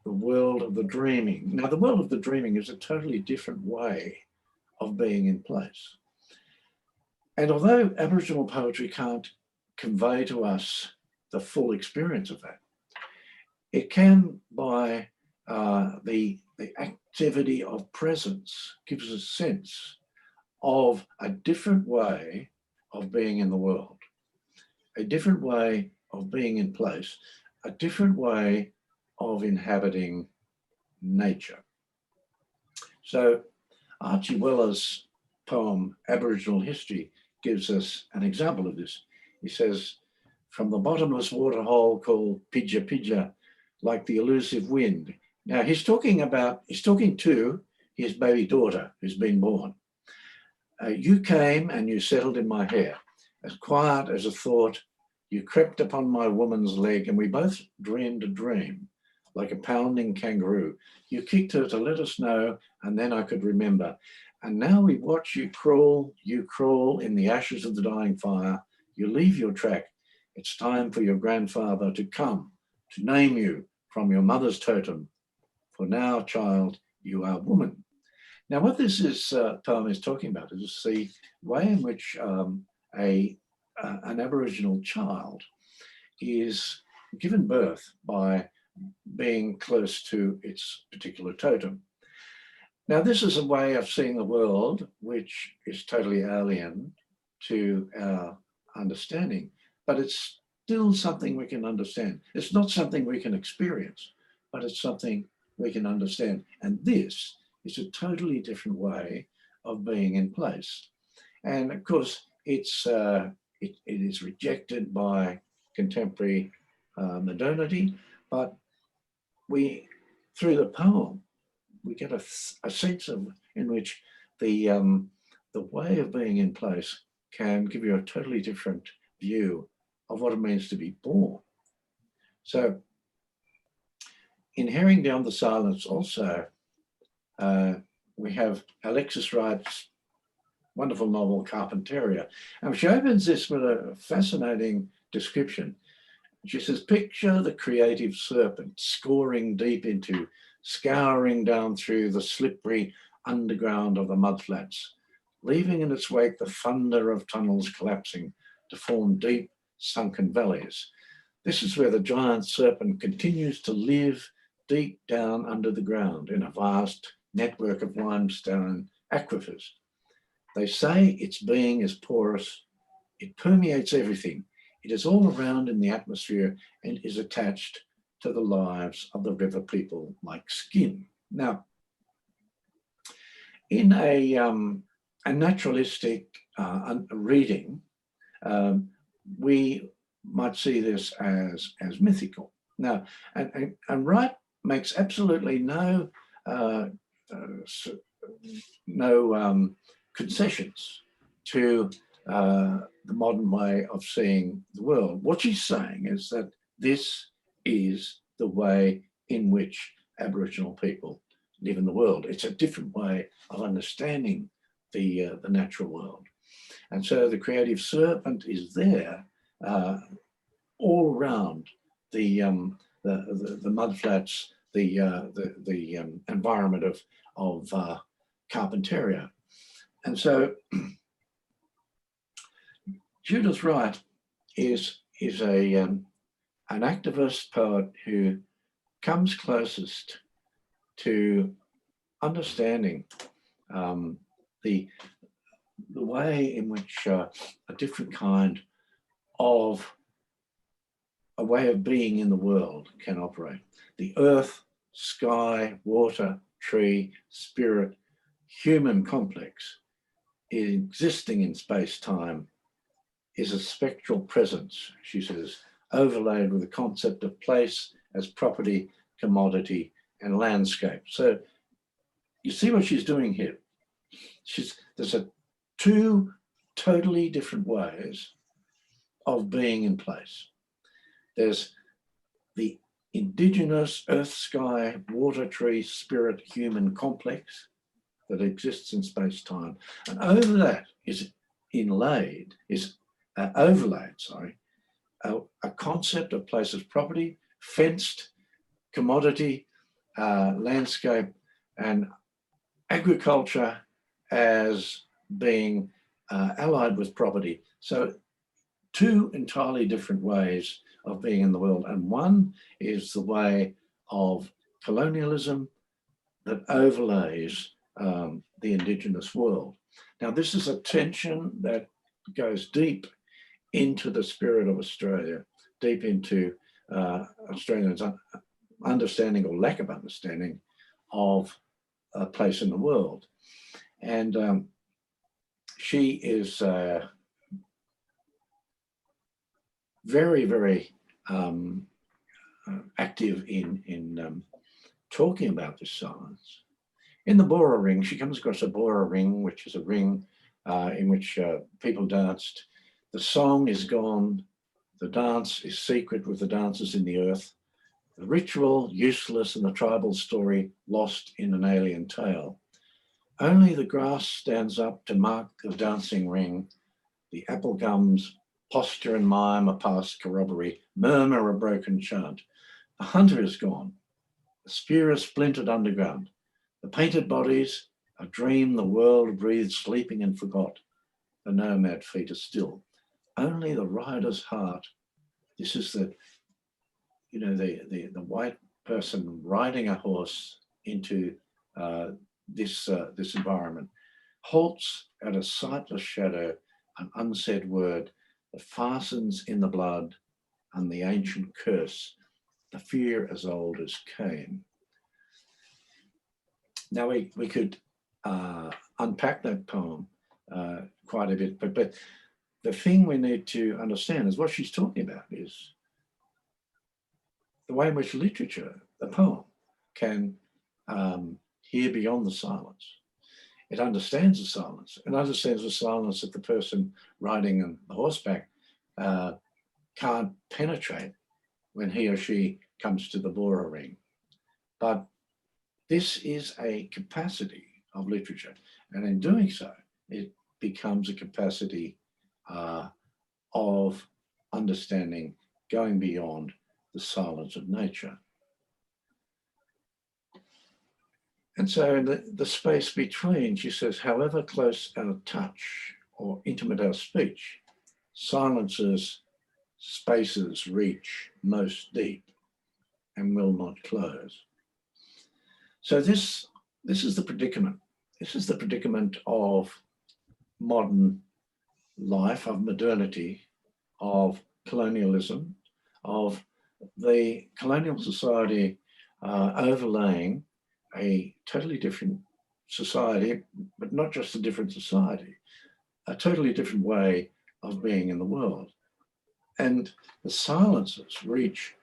the world of the dreaming. Now, the world of the dreaming is a totally different way of being in place. And although Aboriginal poetry can't convey to us the full experience of that, it can, by the activity of presence, gives us a sense of a different way of being in the world, a different way of being in place, a different way of inhabiting nature. So Archie Weller's poem, Aboriginal History, gives us an example of this. He says, from the bottomless waterhole called Pidja Pidja, like the elusive wind. Now he's talking to his baby daughter who's been born. You came and you settled in my hair, as quiet as a thought. You crept upon my woman's leg and we both dreamed a dream, like a pounding kangaroo. You kicked her to let us know, and then I could remember. And now we watch you crawl in the ashes of the dying fire. You leave your track. It's time for your grandfather to come, to name you from your mother's totem. For now, child, you are woman. Now, what this poem is talking about is the way in which an Aboriginal child is given birth by being close to its particular totem. Now, this is a way of seeing the world which is totally alien to our understanding, but it's still something we can understand. It's not something we can experience, but it's something we can understand. And this is a totally different way of being in place. And of course, it is rejected by contemporary modernity, but through the poem, we get a sense in which the way of being in place can give you a totally different view of what it means to be born. So in Hearing Beyond the Silence also, we have Alexis Wright's wonderful novel, Carpentaria. And she opens this with a fascinating description. She says, picture the creative serpent scouring down through the slippery underground of the mudflats, leaving in its wake the thunder of tunnels collapsing to form deep sunken valleys. This is where the giant serpent continues to live deep down under the ground in a vast network of limestone aquifers. They say its being is porous, it permeates everything. It is all around in the atmosphere and is attached to the lives of the river people like skin. Now, in a naturalistic reading, we might see this as mythical. Now, and Wright makes absolutely no concessions to the modern way of seeing the world. What she's saying is that this is the way in which Aboriginal people live in the world. It's a different way of understanding the natural world. And so the creative serpent is there all around the mudflats, the environment of Carpentaria. And so Judith Wright is an activist poet who comes closest to understanding the way in which a different kind of a way of being in the world can operate. The earth, sky, water, tree, spirit, human complex existing in space-time is a spectral presence, she says, overlaid with the concept of place as property, commodity, and landscape. So you see what she's doing here. There's two totally different ways of being in place. There's the indigenous earth, sky, water, tree, spirit, human complex that exists in space-time. And over that is overlaid, a concept of place as property, fenced, commodity, landscape, and agriculture as being allied with property. So two entirely different ways of being in the world. And one is the way of colonialism that overlays the indigenous world. Now, this is a tension that goes deep into the spirit of Australia, deep into Australians' understanding or lack of understanding of a place in the world. And she is very, very active in talking about this silence. In the Bora Ring, she comes across a Bora Ring, which is a ring in which people danced. The song is gone. The dance is secret with the dancers in the earth. The ritual useless and the tribal story lost in an alien tale. Only the grass stands up to mark the dancing ring. The apple gums posture and mime a past corroboree, murmur a broken chant. The hunter is gone. The spear is splintered underground. The painted bodies, a dream the world breathed sleeping and forgot. The nomad feet are still. Only the rider's heart. This is the white person riding a horse into this environment, halts at a sightless shadow, an unsaid word that fastens in the blood and the ancient curse, the fear as old as Cain. Now we could unpack that poem quite a bit, but the thing we need to understand is what she's talking about is the way in which literature, the poem, can hear beyond the silence. It understands the silence. It understands the silence that the person riding on the horseback can't penetrate when he or she comes to the Bora Ring. But this is a capacity of literature. And in doing so, it becomes a capacity of understanding, going beyond the silence of nature. And so in the space between, she says, however close our touch or intimate our speech, silences spaces reach most deep and will not close. So this is the predicament. This is the predicament of modern life, of modernity, of colonialism, of the colonial society overlaying a totally different society, but not just a different society, a totally different way of being in the world. And the silences reach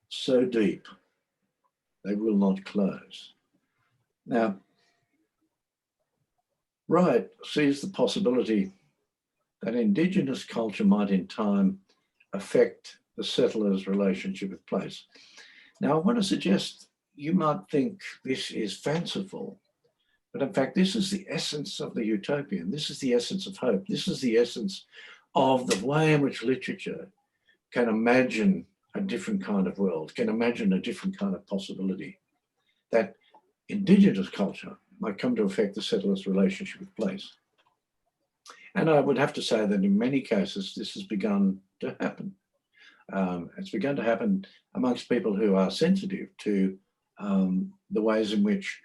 so deep, they will not close. Now, Wright sees the possibility that Indigenous culture might in time affect the settlers' relationship with place. Now, I want to suggest you might think this is fanciful, but in fact, this is the essence of the utopian. This is the essence of hope. This is the essence of the way in which literature can imagine a different kind of world, can imagine a different kind of possibility, that indigenous culture might come to affect the settlers' relationship with place. And I would have to say that in many cases, this has begun to happen. It's begun to happen amongst people who are sensitive to the ways in which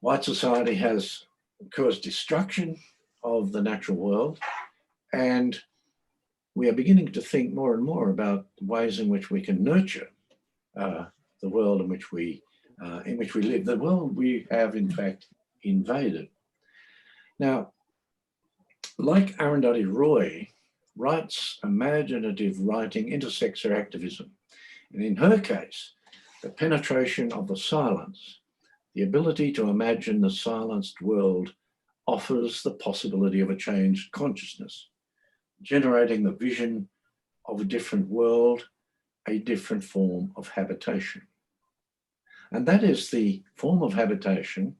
white society has caused destruction of the natural world. And we are beginning to think more and more about ways in which we can nurture the world in which we live, the world we have in fact invaded. Now, like Arundhati Roy, writes imaginative writing intersects her activism. And in her case, the penetration of the silence, the ability to imagine the silenced world, offers the possibility of a changed consciousness, generating the vision of a different world, a different form of habitation. And that is the form of habitation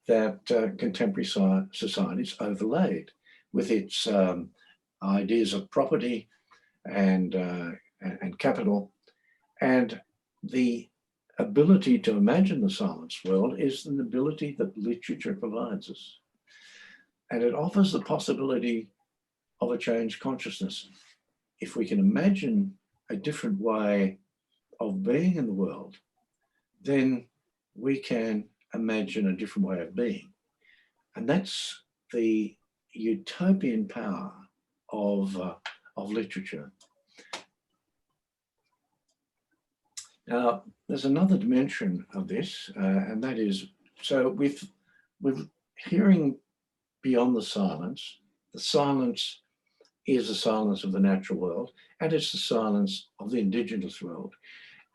that contemporary societies overlaid with its ideas of property and capital. And the ability to imagine the silenced world is an ability that literature provides us. And it offers the possibility of a changed consciousness. If we can imagine a different way of being in the world, then we can imagine a different way of being. And that's the utopian power of literature. Now, there's another dimension of this, and that is, so with hearing beyond the silence is the silence of the natural world, and it's the silence of the indigenous world.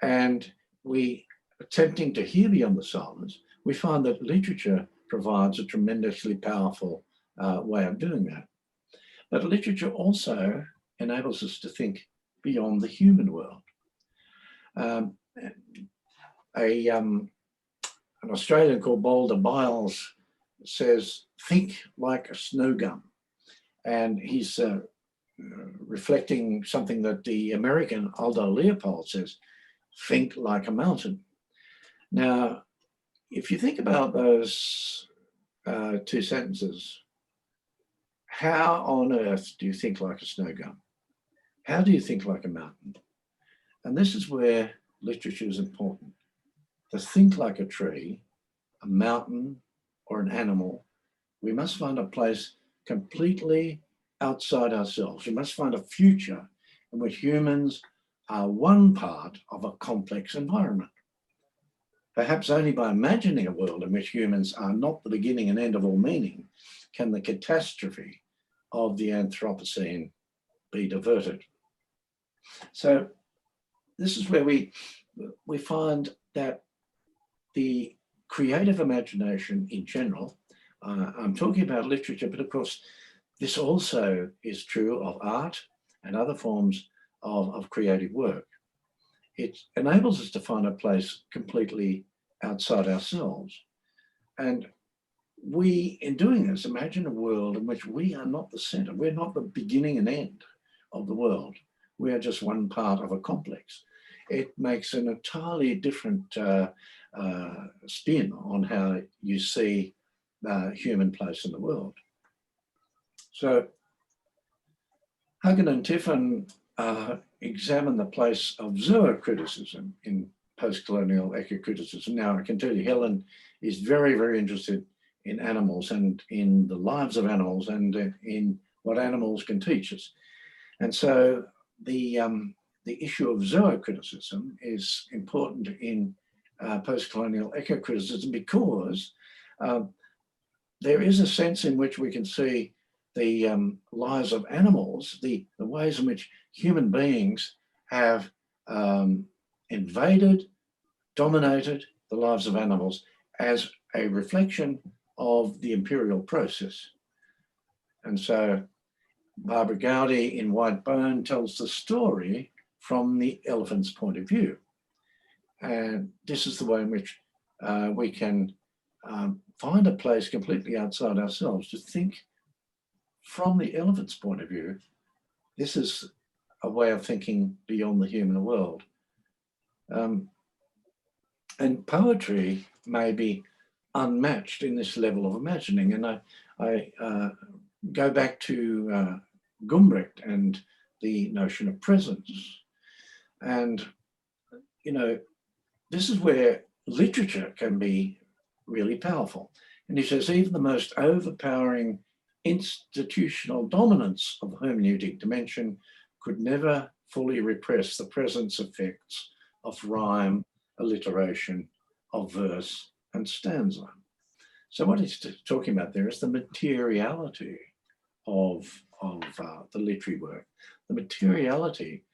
And we, attempting to hear beyond the silence, we find that literature provides a tremendously powerful way of doing that. But literature also enables us to think beyond the human world. An Australian called Boulder Biles says, think like a snow gum. And he's reflecting something that the American Aldo Leopold says, think like a mountain. Now, if you think about those two sentences, how on earth do you think like a snow gum? How do you think like a mountain? And this is where literature is important. To think like a tree, a mountain, or an animal, we must find a place completely outside ourselves. We must find a future in which humans are one part of a complex environment. Perhaps only by imagining a world in which humans are not the beginning and end of all meaning can the catastrophe of the Anthropocene be diverted. So this is where we find that the creative imagination in general, I'm talking about literature, but of course, this also is true of art and other forms of creative work. It enables us to find a place completely outside ourselves. And we, in doing this, imagine a world in which we are not the center. We're not the beginning and end of the world. We are just one part of a complex. It makes an entirely different spin on how you see the human place in the world. So Hagen and Tiffin examine the place of zoocriticism in post-colonial eco-criticism. Now, I can tell you, Helen is very, very interested in animals and in the lives of animals and in what animals can teach us. And so the issue of zoocriticism is important in post-colonial eco-criticism because there is a sense in which we can see the lives of animals, the ways in which human beings have invaded, dominated the lives of animals as a reflection of the imperial process. And so Barbara Gowdy in White Bone tells the story from the elephant's point of view. And this is the way in which we can find a place completely outside ourselves to think from the elephant's point of view. This is a way of thinking beyond the human world. And poetry may be unmatched in this level of imagining. And I go back to Gumbrecht and the notion of presence. And, you know, this is where literature can be really powerful. And he says, even the most overpowering institutional dominance of hermeneutic dimension could never fully repress the presence effects of rhyme, alliteration, of verse and stanza. So what he's talking about there is the materiality of the literary work. The materiality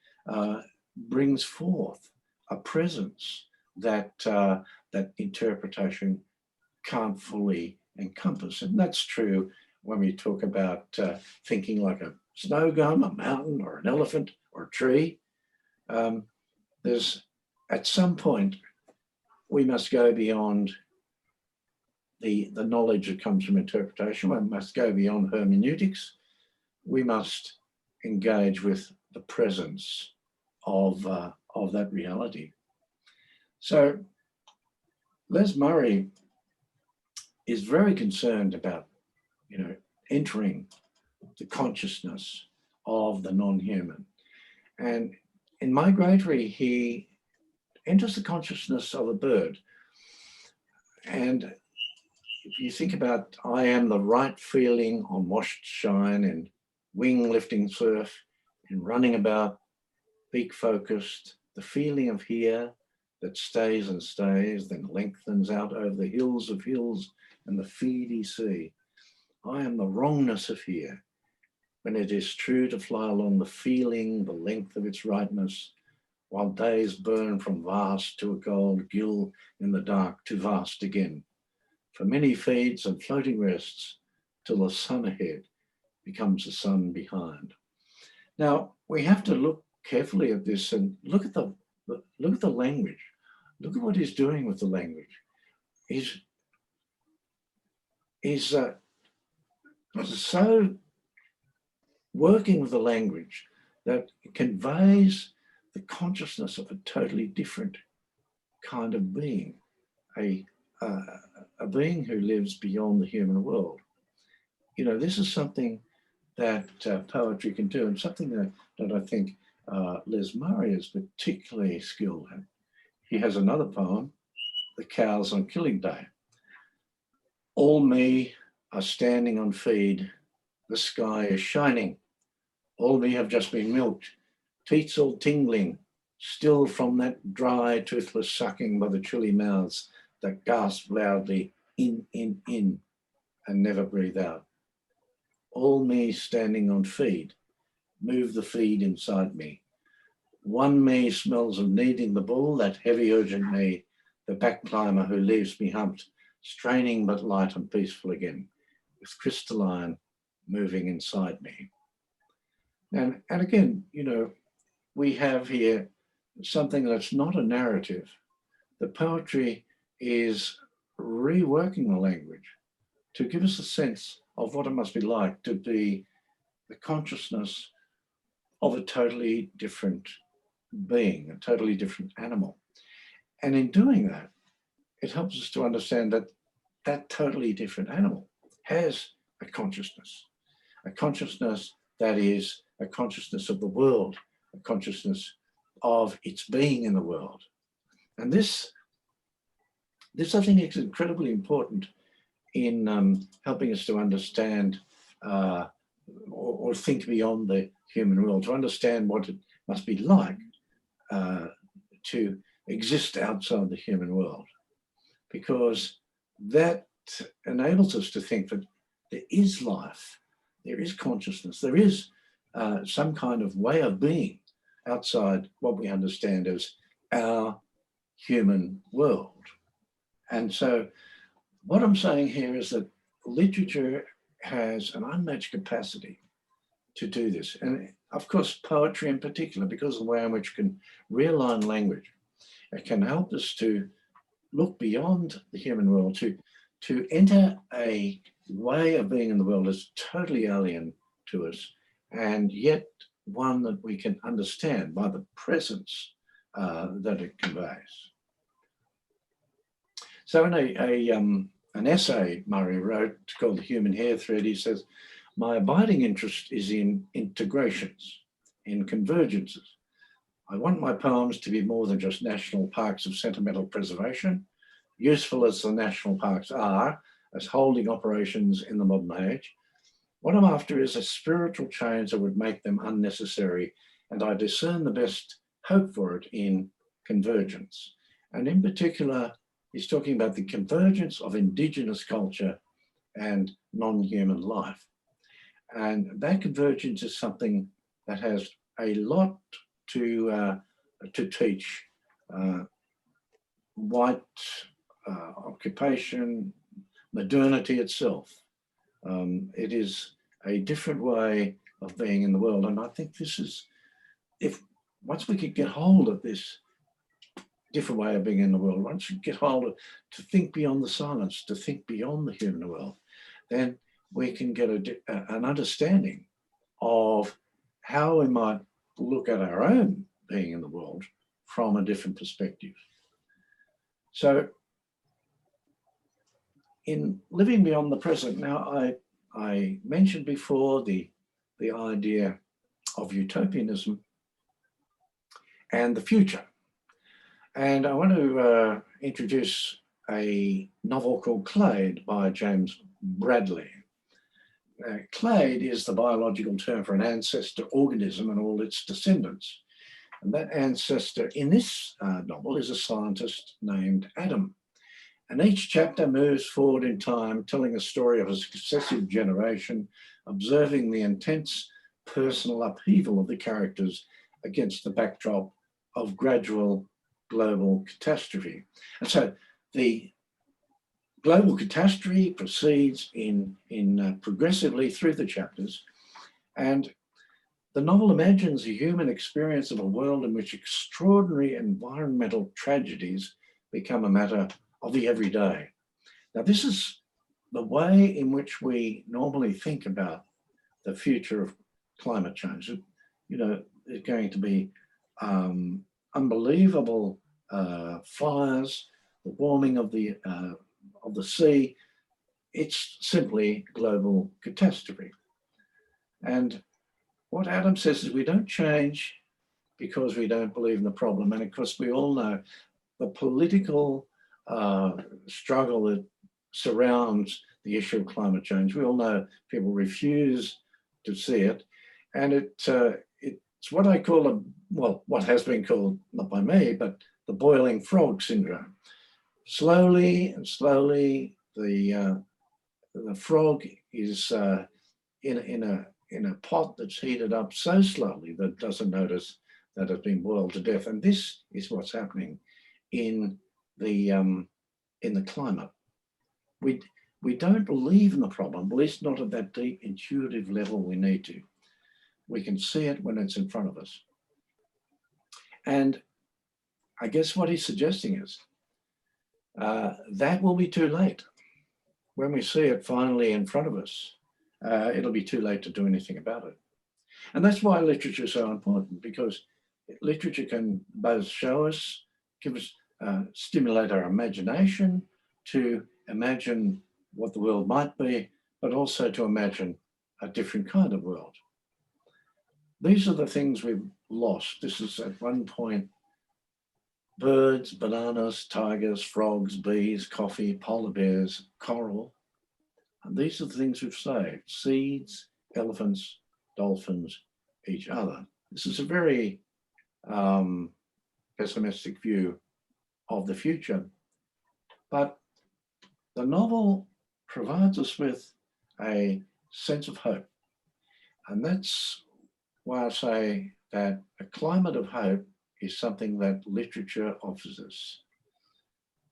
brings forth a presence that that interpretation can't fully encompass. And that's true when we talk about thinking like a snow gum, a mountain, or an elephant, or a tree. There's, at some point, we must go beyond the knowledge that comes from interpretation. We must go beyond hermeneutics. We must engage with the presence of that reality. So Les Murray is very concerned about, you know, entering the consciousness of the non-human. And in Migratory, he enters the consciousness of a bird. And if you think about, I am the right feeling on washed shine and wing lifting surf and running about, beak focused, the feeling of here that stays and stays, then lengthens out over the hills of hills and the feedy sea. I am the wrongness of here, when it is true to fly along the feeling, the length of its rightness, while days burn from vast to a gold gill in the dark to vast again. For many feeds and floating rests till the sun ahead becomes the sun behind. Now, we have to look carefully at this and look at the language. Look at what he's doing with the language. He's so working with the language that it conveys the consciousness of a totally different kind of being, a being who lives beyond the human world. You know, this is something that poetry can do, and something that I think Les Murray is particularly skilled at. He has another poem, The Cows on Killing Day. All me are standing on feed, the sky is shining. All me have just been milked, teats all tingling, still from that dry, toothless sucking by the chilly mouths that gasp loudly in, and never breathe out. All me standing on feed, move the feed inside me. One me smells of kneading the bull, that heavy urgent me, the back climber who leaves me humped, straining but light and peaceful again, with crystalline moving inside me. And again, you know, we have here something that's not a narrative. The poetry is reworking the language to give us a sense of what it must be like to be the consciousness of a totally different being, a totally different animal. And in doing that, it helps us to understand that that totally different animal has a consciousness that is a consciousness of the world, a consciousness of its being in the world. And this I think is incredibly important in helping us to understand or think beyond the human world, to understand what it must be like to exist outside the human world, because that enables us to think that there is life, there is consciousness, there is some kind of way of being outside what we understand as our human world. And so what I'm saying here is that literature has an unmatched capacity to do this. And of course, poetry in particular, because of the way in which it can realign language, it can help us to look beyond the human world, to enter a way of being in the world that's totally alien to us, and yet one that we can understand by the presence that it conveys. So in an essay Murray wrote called The Human Hair Thread, he says, "My abiding interest is in integrations, in convergences. I want my poems to be more than just national parks of sentimental preservation, useful as the national parks are as holding operations in the modern age. What I'm after is a spiritual change that would make them unnecessary, and I discern the best hope for it in convergence." And in particular, he's talking about the convergence of Indigenous culture and non-human life. And that convergence is something that has a lot to teach white occupation, modernity itself. It is a different way of being in the world. And I think this is, once we could get hold of this different way of being in the world, once you get hold of, to think beyond the silence, to think beyond the human world, then we can get an understanding of how we might look at our own being in the world from a different perspective. So in living beyond the present, now I mentioned before the idea of utopianism and the future. And I want to introduce a novel called Clade by James Bradley. Clade is the biological term for an ancestor organism and all its descendants. And that ancestor in this novel is a scientist named Adam. And each chapter moves forward in time, telling a story of a successive generation, observing the intense personal upheaval of the characters against the backdrop of gradual global catastrophe. And so the global catastrophe proceeds in progressively through the chapters, and the novel imagines a human experience of a world in which extraordinary environmental tragedies become a matter of the everyday. Now, this is the way in which we normally think about the future of climate change. You know, there's going to be unbelievable fires, the warming of the sea. It's simply global catastrophe. And what Adam says is we don't change because we don't believe in the problem. And of course, we all know the political struggle that surrounds the issue of climate change. We all know people refuse to see it. And it's what I call what has been called, not by me, but the boiling frog syndrome. Slowly and slowly, the frog is in a pot that's heated up so slowly that it doesn't notice that it's been boiled to death. And this is what's happening in the climate. We don't believe in the problem, at least not at that deep intuitive level we need to. We can see it when it's in front of us. And I guess what he's suggesting is that will be too late. When we see it finally in front of us, it'll be too late to do anything about it. And that's why literature is so important, because literature can both show us, give us, stimulate our imagination to imagine what the world might be, but also to imagine a different kind of world. These are the things we've lost. This is at one point birds, bananas, tigers, frogs, bees, coffee, polar bears, coral. And these are the things we've saved: seeds, elephants, dolphins, each other. This is a very pessimistic view of the future. But the novel provides us with a sense of hope. And that's why I say that a climate of hope is something that literature offers us.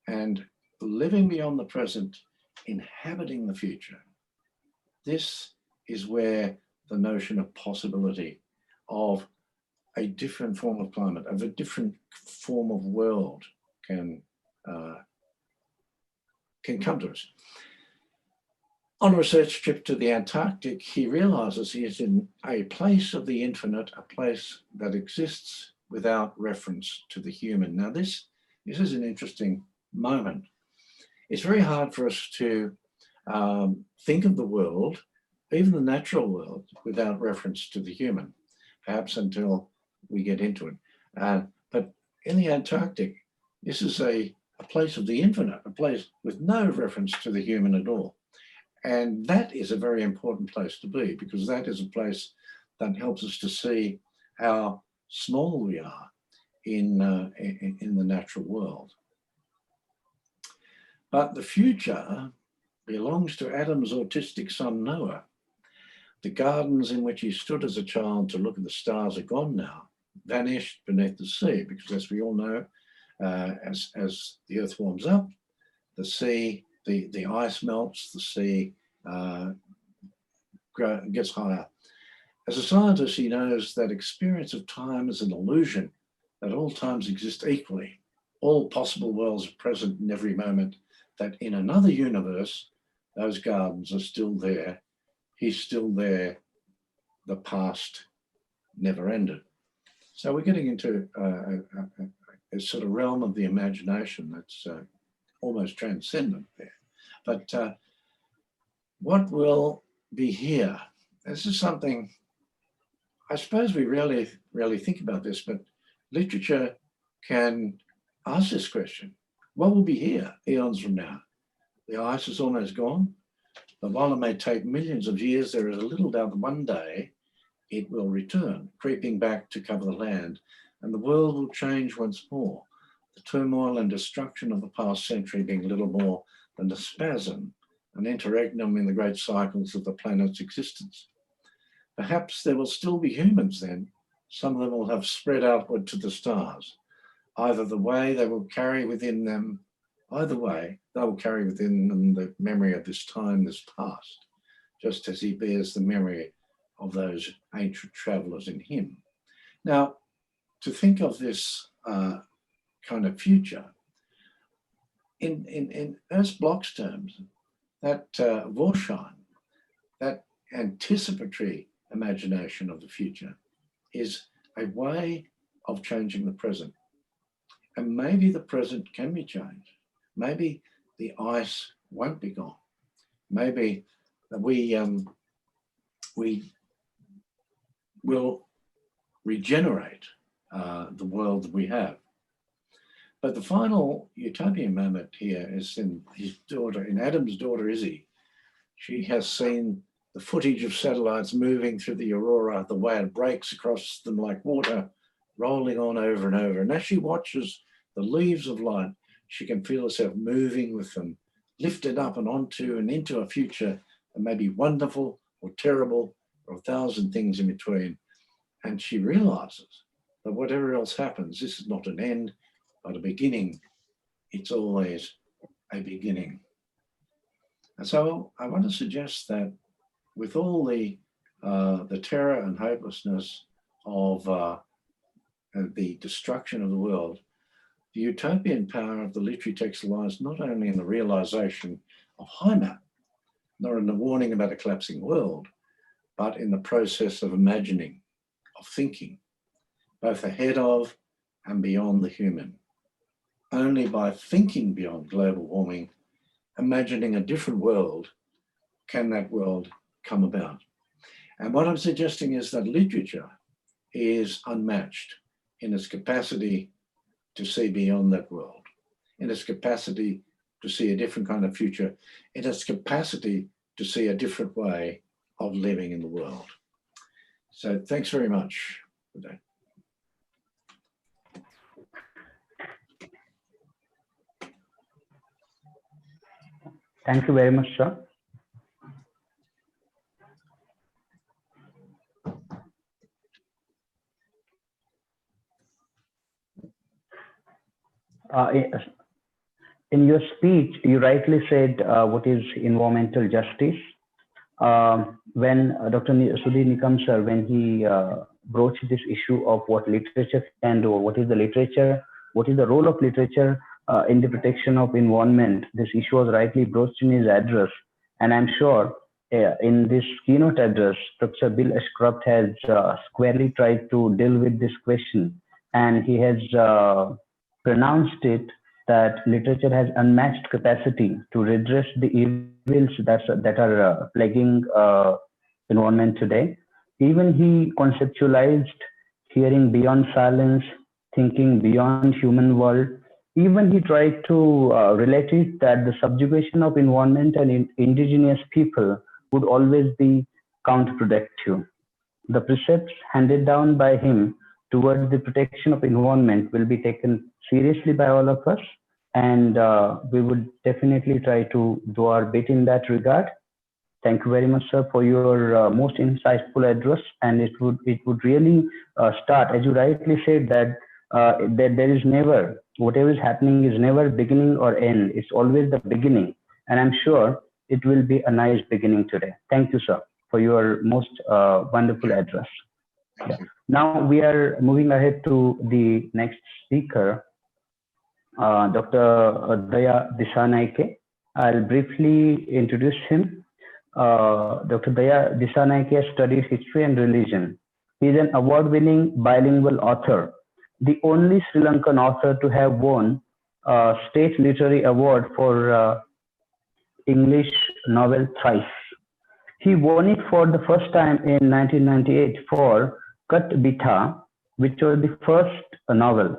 And living beyond the present, inhabiting the future, this is where the notion of possibility of a different form of climate, of a different form of world can come to us. On a research trip to the Antarctic, he realizes he is in a place of the infinite, a place that exists without reference to the human. Now, this is an interesting moment. It's very hard for us to think of the world, even the natural world, without reference to the human, perhaps until we get into it. But in the Antarctic, this is a place of the infinite, a place with no reference to the human at all. And that is a very important place to be, because that is a place that helps us to see how small we are in the natural world. But the future belongs to Adam's autistic son, Noah. The gardens in which he stood as a child to look at the stars are gone now, vanished beneath the sea, because as we all know, as the earth warms up, the sea, the ice melts, the sea gets higher. As a scientist, he knows that experience of time is an illusion, that all times exist equally. All possible worlds are present in every moment, that in another universe, those gardens are still there. He's still there. The past never ended. So we're getting into a sort of realm of the imagination that's almost transcendent there. But what will be here? This is something, I suppose we rarely think about this, but literature can ask this question. What will be here eons from now? The ice is almost gone, but while it may take millions of years, there is a little doubt that one day it will return, creeping back to cover the land, and the world will change once more. The turmoil and destruction of the past century being little more than a spasm, an interregnum in the great cycles of the planet's existence. Perhaps there will still be humans then. Some of them will have spread outward to the stars. Either way, they will carry within them the memory of this time, this past, just as he bears the memory of those ancient travelers in him. Now, to think of this kind of future, in Ernst Bloch's terms, that Vorschein, that anticipatory imagination of the future, is a way of changing the present. And maybe the present can be changed. Maybe the ice won't be gone. Maybe we will regenerate the world that we have. But the final utopian moment here is in his daughter, in Adam's daughter, Izzy. She has seen the footage of satellites moving through the aurora, the way it breaks across them like water, rolling on over and over. And as she watches the leaves of light, she can feel herself moving with them, lifted up and onto and into a future that may be wonderful or terrible or 1,000 things in between. And she realizes that whatever else happens, this is not an end, but a beginning. It's always a beginning. And so I want to suggest that with all the terror and hopelessness of the destruction of the world, the utopian power of the literary text lies not only in the realization of Heimat, nor in the warning about a collapsing world, but in the process of imagining, of thinking, both ahead of and beyond the human. Only by thinking beyond global warming, imagining a different world, can that world come about. And what I'm suggesting is that literature is unmatched in its capacity to see beyond that world, in its capacity to see a different kind of future, in its capacity to see a different way of living in the world. So thanks very much for that. Thank you very much, sir. In your speech, you rightly said what is environmental justice. When Dr. Sudhir Nikam sir, when he broached this issue of what literature can do, what is the literature, what is the role of literature in the protection of environment, this issue was rightly broached in his address. And I'm sure in this keynote address, Professor Bill Ashcroft has squarely tried to deal with this question and he has pronounced it that literature has unmatched capacity to redress the evils that are plaguing environment today. Even he conceptualized hearing beyond silence, thinking beyond human world. Even he tried to relate it that the subjugation of environment and indigenous people would always be counterproductive. The precepts handed down by him towards the protection of environment will be taken seriously by all of us, and we would definitely try to do our bit in that regard. Thank you very much, sir, for your most insightful address. And it would really start, as you rightly said, that that there is never, whatever is happening is never beginning or end. It's always the beginning, and I'm sure it will be a nice beginning today. Thank you, sir, for your most wonderful address. Yeah. Now we are moving ahead to the next speaker, Dr. Daya Disanaike. I'll briefly introduce him. Dr. Daya Disanaike has studied history and religion. He is an award-winning bilingual author, the only Sri Lankan author to have won a State Literary Award for English novel thrice. He won it for the first time in 1998 for Kat Bitha, which was the first novel.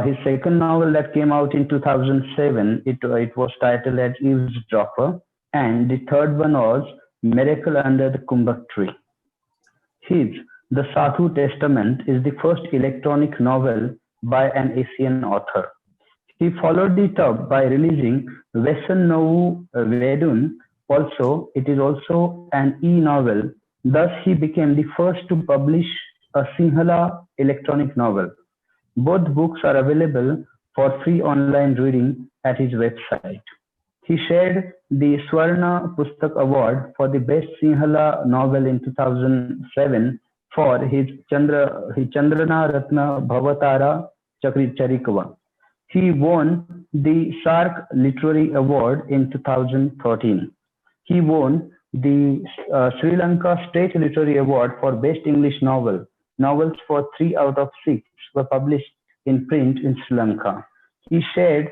His second novel that came out in 2007, it was titled as Eavesdropper, and the third one was Miracle Under the Kumbhak Tree. His The Sadhu Testament is the first electronic novel by an Asian author. He followed it up by releasing Vesan Novu Vedun. Also, it is also an e-novel. Thus, he became the first to publish a Sinhala electronic novel. Both books are available for free online reading at his website. He shared the Swarna Pustak Award for the best Sinhala novel in 2007 for his Chandrana Ratna Bhavatara Charikava. He won the Sark Literary Award in 2013. He won the Sri Lanka State Literary Award for Best English Novel. Novels for 3 out of 6 were published in print in Sri Lanka. He shared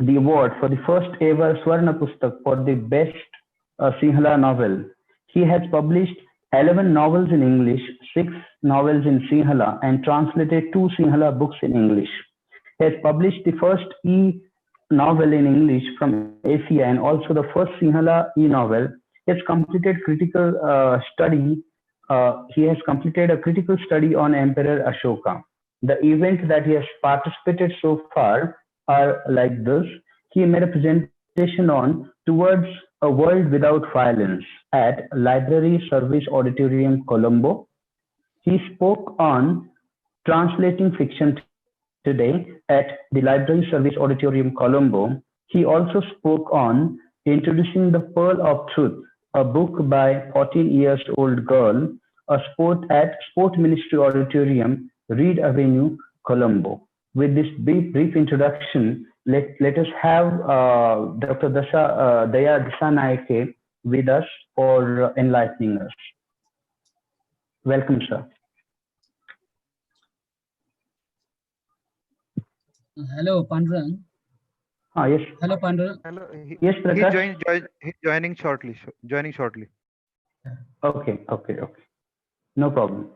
the award for the first ever Swarna Pustak for the best Sinhala novel. He has published 11 novels in English, 6 novels in Sinhala, and translated 2 Sinhala books in English. He has published the first e-novel in English from Asia and also the first Sinhala e-novel. He has completed he has completed a critical study on Emperor Ashoka. The events that he has participated so far are like this. He made a presentation on Towards a World Without Violence at Library Service Auditorium, Colombo. He spoke on Translating Fiction Today at the Library Service Auditorium, Colombo. He also spoke on Introducing the Pearl of Truth, a book by 14-year-old girl, a sport at Sport Ministry Auditorium, Reed Avenue, Colombo. With this brief introduction, let us have Dr. Daya Disanaike with us for enlightening us. Welcome, sir. Hello, Pandurang. Yes. Hello, Pandurang. Hello. Yes, Prakash. He's joining shortly. Joining shortly. Okay. No problem.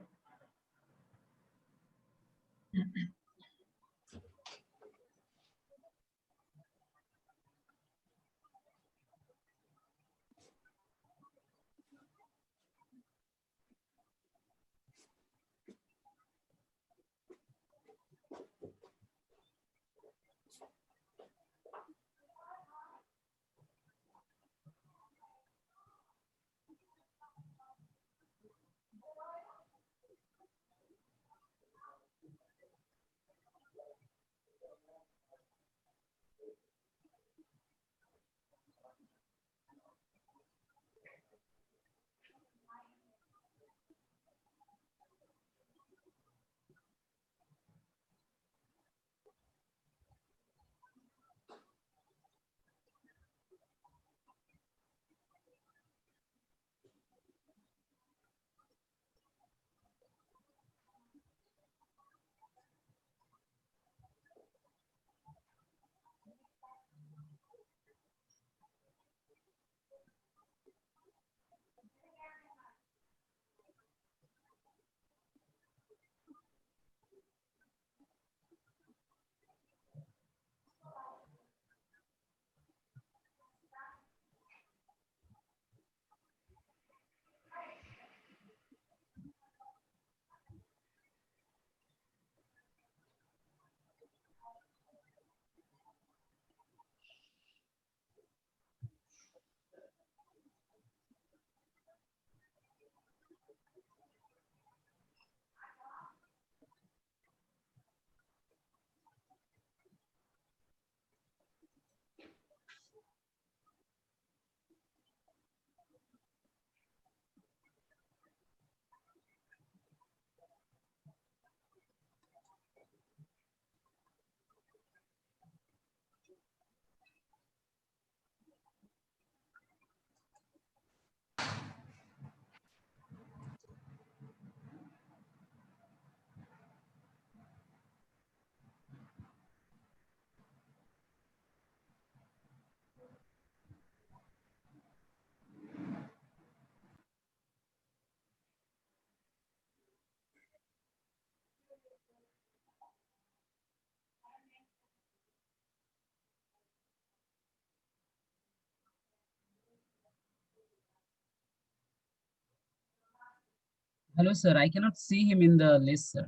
Hello, sir. I cannot see him in the list, sir.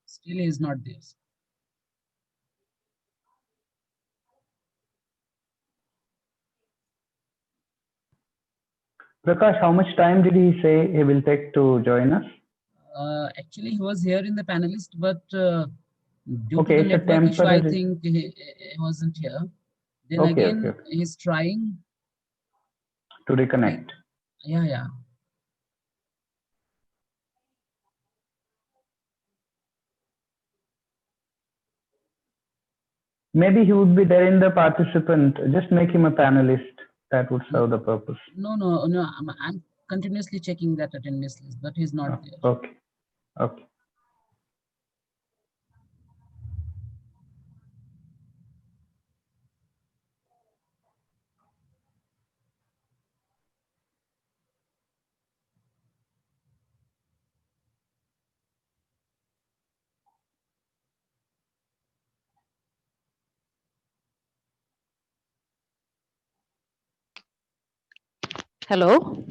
Still, he is not there. Prakash, how much time did he say he will take to join us? Actually, he was here in the panelist, but due Okay, to the it's a network issue, I temporary. think he wasn't here. Then Okay, again, okay. he's trying. To reconnect. Yeah, yeah. Maybe he would be there in the participant. Just make him a panelist. That would serve the purpose. No. I'm continuously checking that attendance list, but he's not there. Okay. Okay. Hello.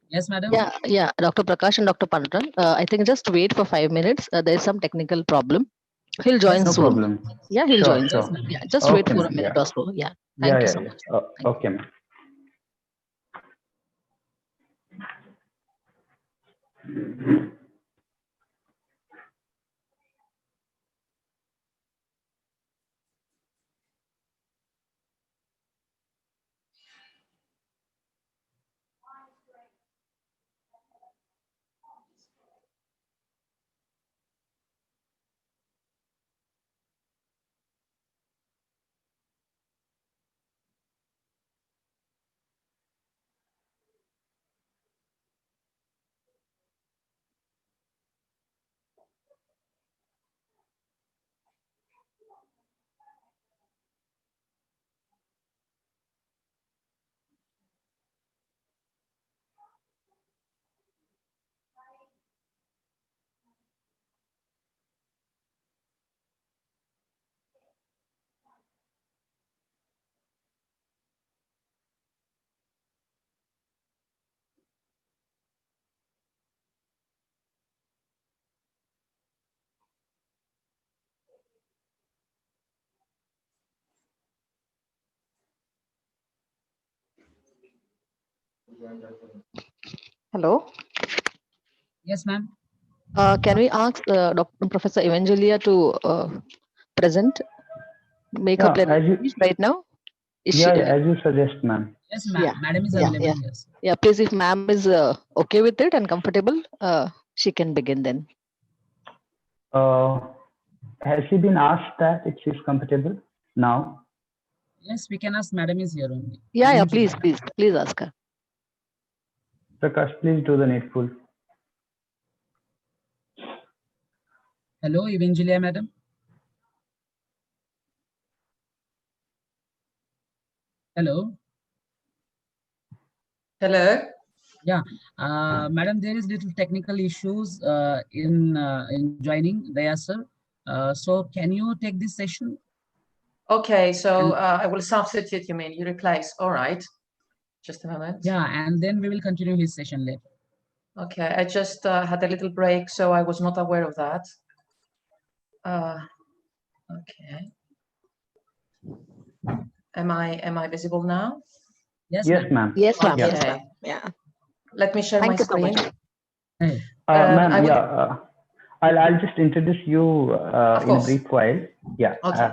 Yes, madam. Yeah, Dr. Prakash and Dr. Pandran. I think just wait for 5 minutes. There is some technical problem. He'll join No soon. problem. Yeah, he'll Sure, join sure. soon. Yeah, just wait Okay, for a ma'am. minute Yeah. or so. Yeah. Yeah, Thank you yeah, so yeah. much. Oh, okay, ma'am. Hello. Yes, ma'am. Can we ask Dr. Professor Evangelia to present, make her Yeah, as you, presentation right now? Is yeah, she, yeah, as you suggest, ma'am. Yes, ma'am. Yeah, Madam is yeah, available. yeah. Yes. Yeah, please, if ma'am is okay with it and comfortable, she can begin then. Has she been asked that if she's comfortable now? Yes, we can ask. Madam is here only. Yeah, Evangelia. please ask her. Prakash, please do the needful. Hello, Evangelia, madam. Hello. Hello. Yeah, madam, there is little technical issues in joining the sir. So can you take this session? Okay, so I will substitute, you mean, you replace. All right. Just a moment. Yeah, and then we will continue his session later. Okay, I just had a little break, so I was not aware of that. Okay. Am I visible now? Yes, Yes, ma'am. Yes, ma'am. Okay. Yes, ma'am. Yeah. Let me share my Thank you so screen. much. Hey. Ma'am, I'll just introduce you in a brief while. Yeah. Okay.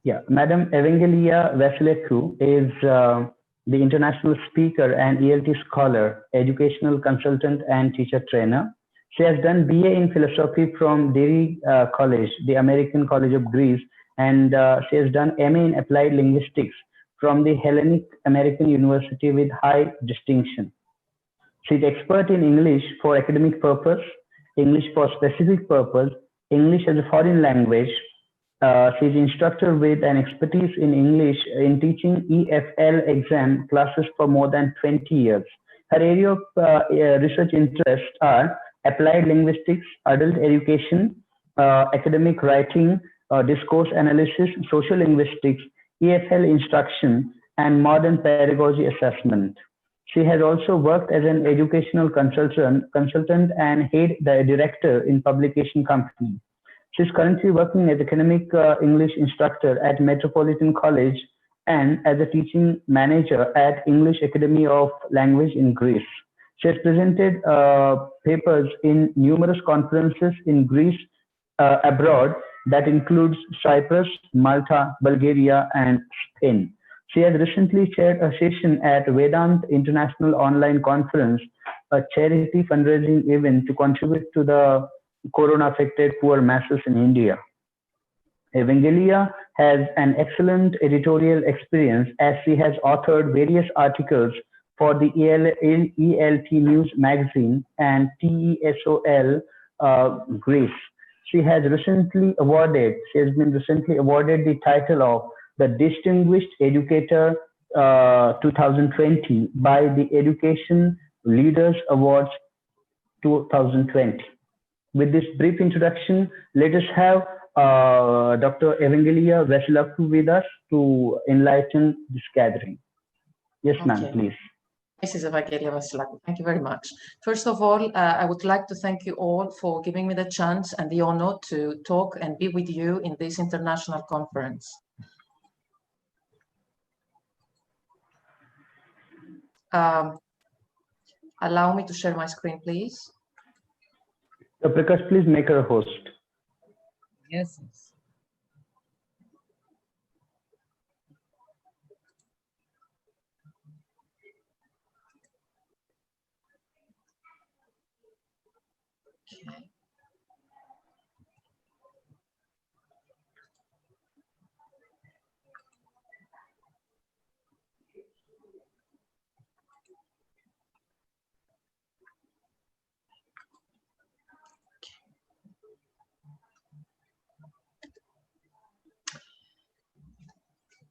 Yeah, Madam Evangelia Vasilecu is the international speaker and ELT scholar, educational consultant, and teacher trainer. She has done BA in philosophy from Deri College, the American College of Greece, and she has done MA in applied linguistics from the Hellenic American University with high distinction. She's expert in English for academic purpose, English for specific purpose, English as a foreign language. She's instructor with an expertise in English in teaching EFL exam classes for more than 20 years. Her area of research interests are applied linguistics, adult education, academic writing, discourse analysis, social linguistics, EFL instruction, and modern pedagogy assessment. She has also worked as an educational consultant and head director in publication company. She's currently working as academic English instructor at Metropolitan College and as a teaching manager at English Academy of Language in Greece. She has presented papers in numerous conferences in Greece abroad that includes Cyprus, Malta, Bulgaria, and Spain. She has recently chaired a session at Vedant International Online Conference, a charity fundraising event to contribute to the corona-affected poor masses in India. Evangelia has an excellent editorial experience as she has authored various articles for the ELT News magazine and TESOL Greece. She has been recently awarded the title of the Distinguished Educator 2020 by the Education Leaders Awards 2020. With this brief introduction, let us have Dr. Evangelia Vasilecu with us to enlighten this gathering. Yes, ma'am, please. Mrs. Evangelia Vasilecu, thank you very much. First of all, I would like to thank you all for giving me the chance and the honor to talk and be with you in this international conference. Allow me to share my screen, please. Prakash, please make her a host. Yes. Okay.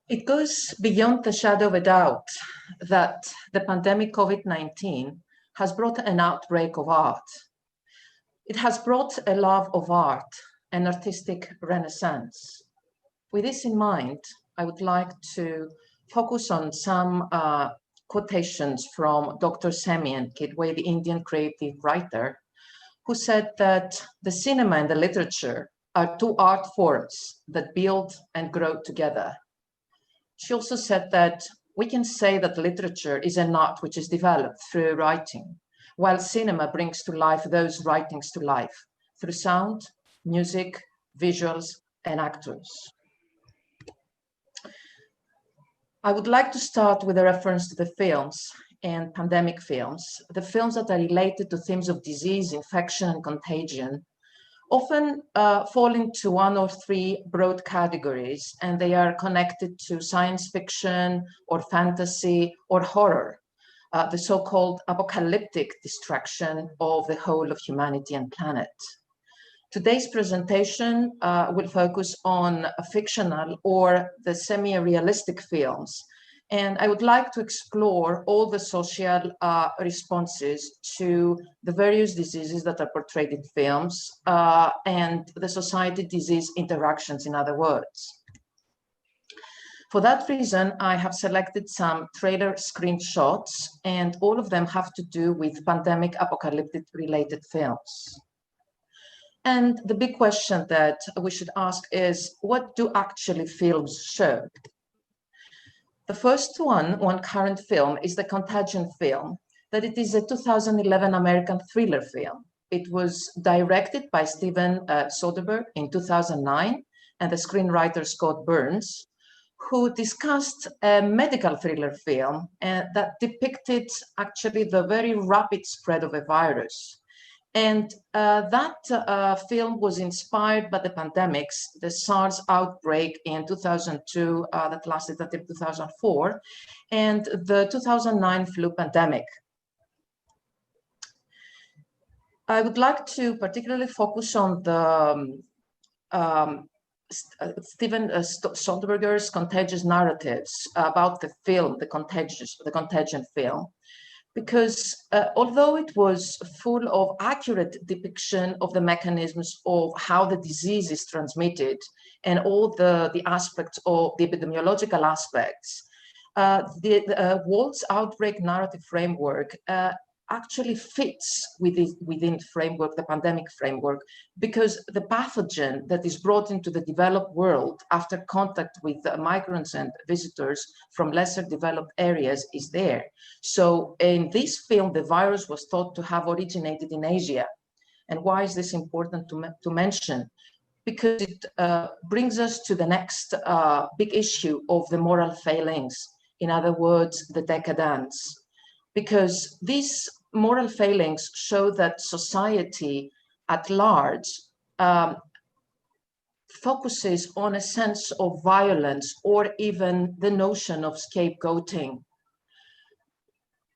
It goes beyond the shadow of a doubt that the pandemic COVID-19 has brought an outbreak of art. It has brought a love of art, an artistic renaissance. With this in mind, I would like to focus on some quotations from Dr. Semian Kidway, the Indian creative writer, who said that the cinema and the literature are two art forms that build and grow together. She also said that we can say that literature is an art which is developed through writing, while cinema brings to life those writings to life through sound, music, visuals, and actors. I would like to start with a reference to the films and pandemic films, the films that are related to themes of disease, infection, and contagion, often fall into one or three broad categories, and they are connected to science fiction or fantasy or horror, the so-called apocalyptic destruction of the whole of humanity and planet. Today's presentation will focus on fictional or the semi-realistic films, and I would like to explore all the social responses to the various diseases that are portrayed in films and the society-disease interactions, in other words. For that reason, I have selected some trailer screenshots, and all of them have to do with pandemic apocalyptic-related films. And the big question that we should ask is, what do actually films show? The first one current film, is the Contagion film, that it is a 2011 American thriller film. It was directed by Steven Soderbergh in 2009 and the screenwriter Scott Burns, who discussed a medical thriller film that depicted actually the very rapid spread of a virus. And that film was inspired by the pandemics, the SARS outbreak in 2002 that lasted until 2004, and the 2009 flu pandemic. I would like to particularly focus on the Steven Soderbergh's contagious narratives about the film, the Contagion film, because although it was full of accurate depiction of the mechanisms of how the disease is transmitted and all the aspects of the epidemiological aspects, the Walt's outbreak narrative framework actually fits within framework, the pandemic framework, because the pathogen that is brought into the developed world after contact with migrants and visitors from lesser developed areas is there. So in this film, the virus was thought to have originated in Asia. And why is this important to mention? Because it brings us to the next big issue of the moral failings. In other words, the decadence. Because these moral failings show that society at large focuses on a sense of violence or even the notion of scapegoating.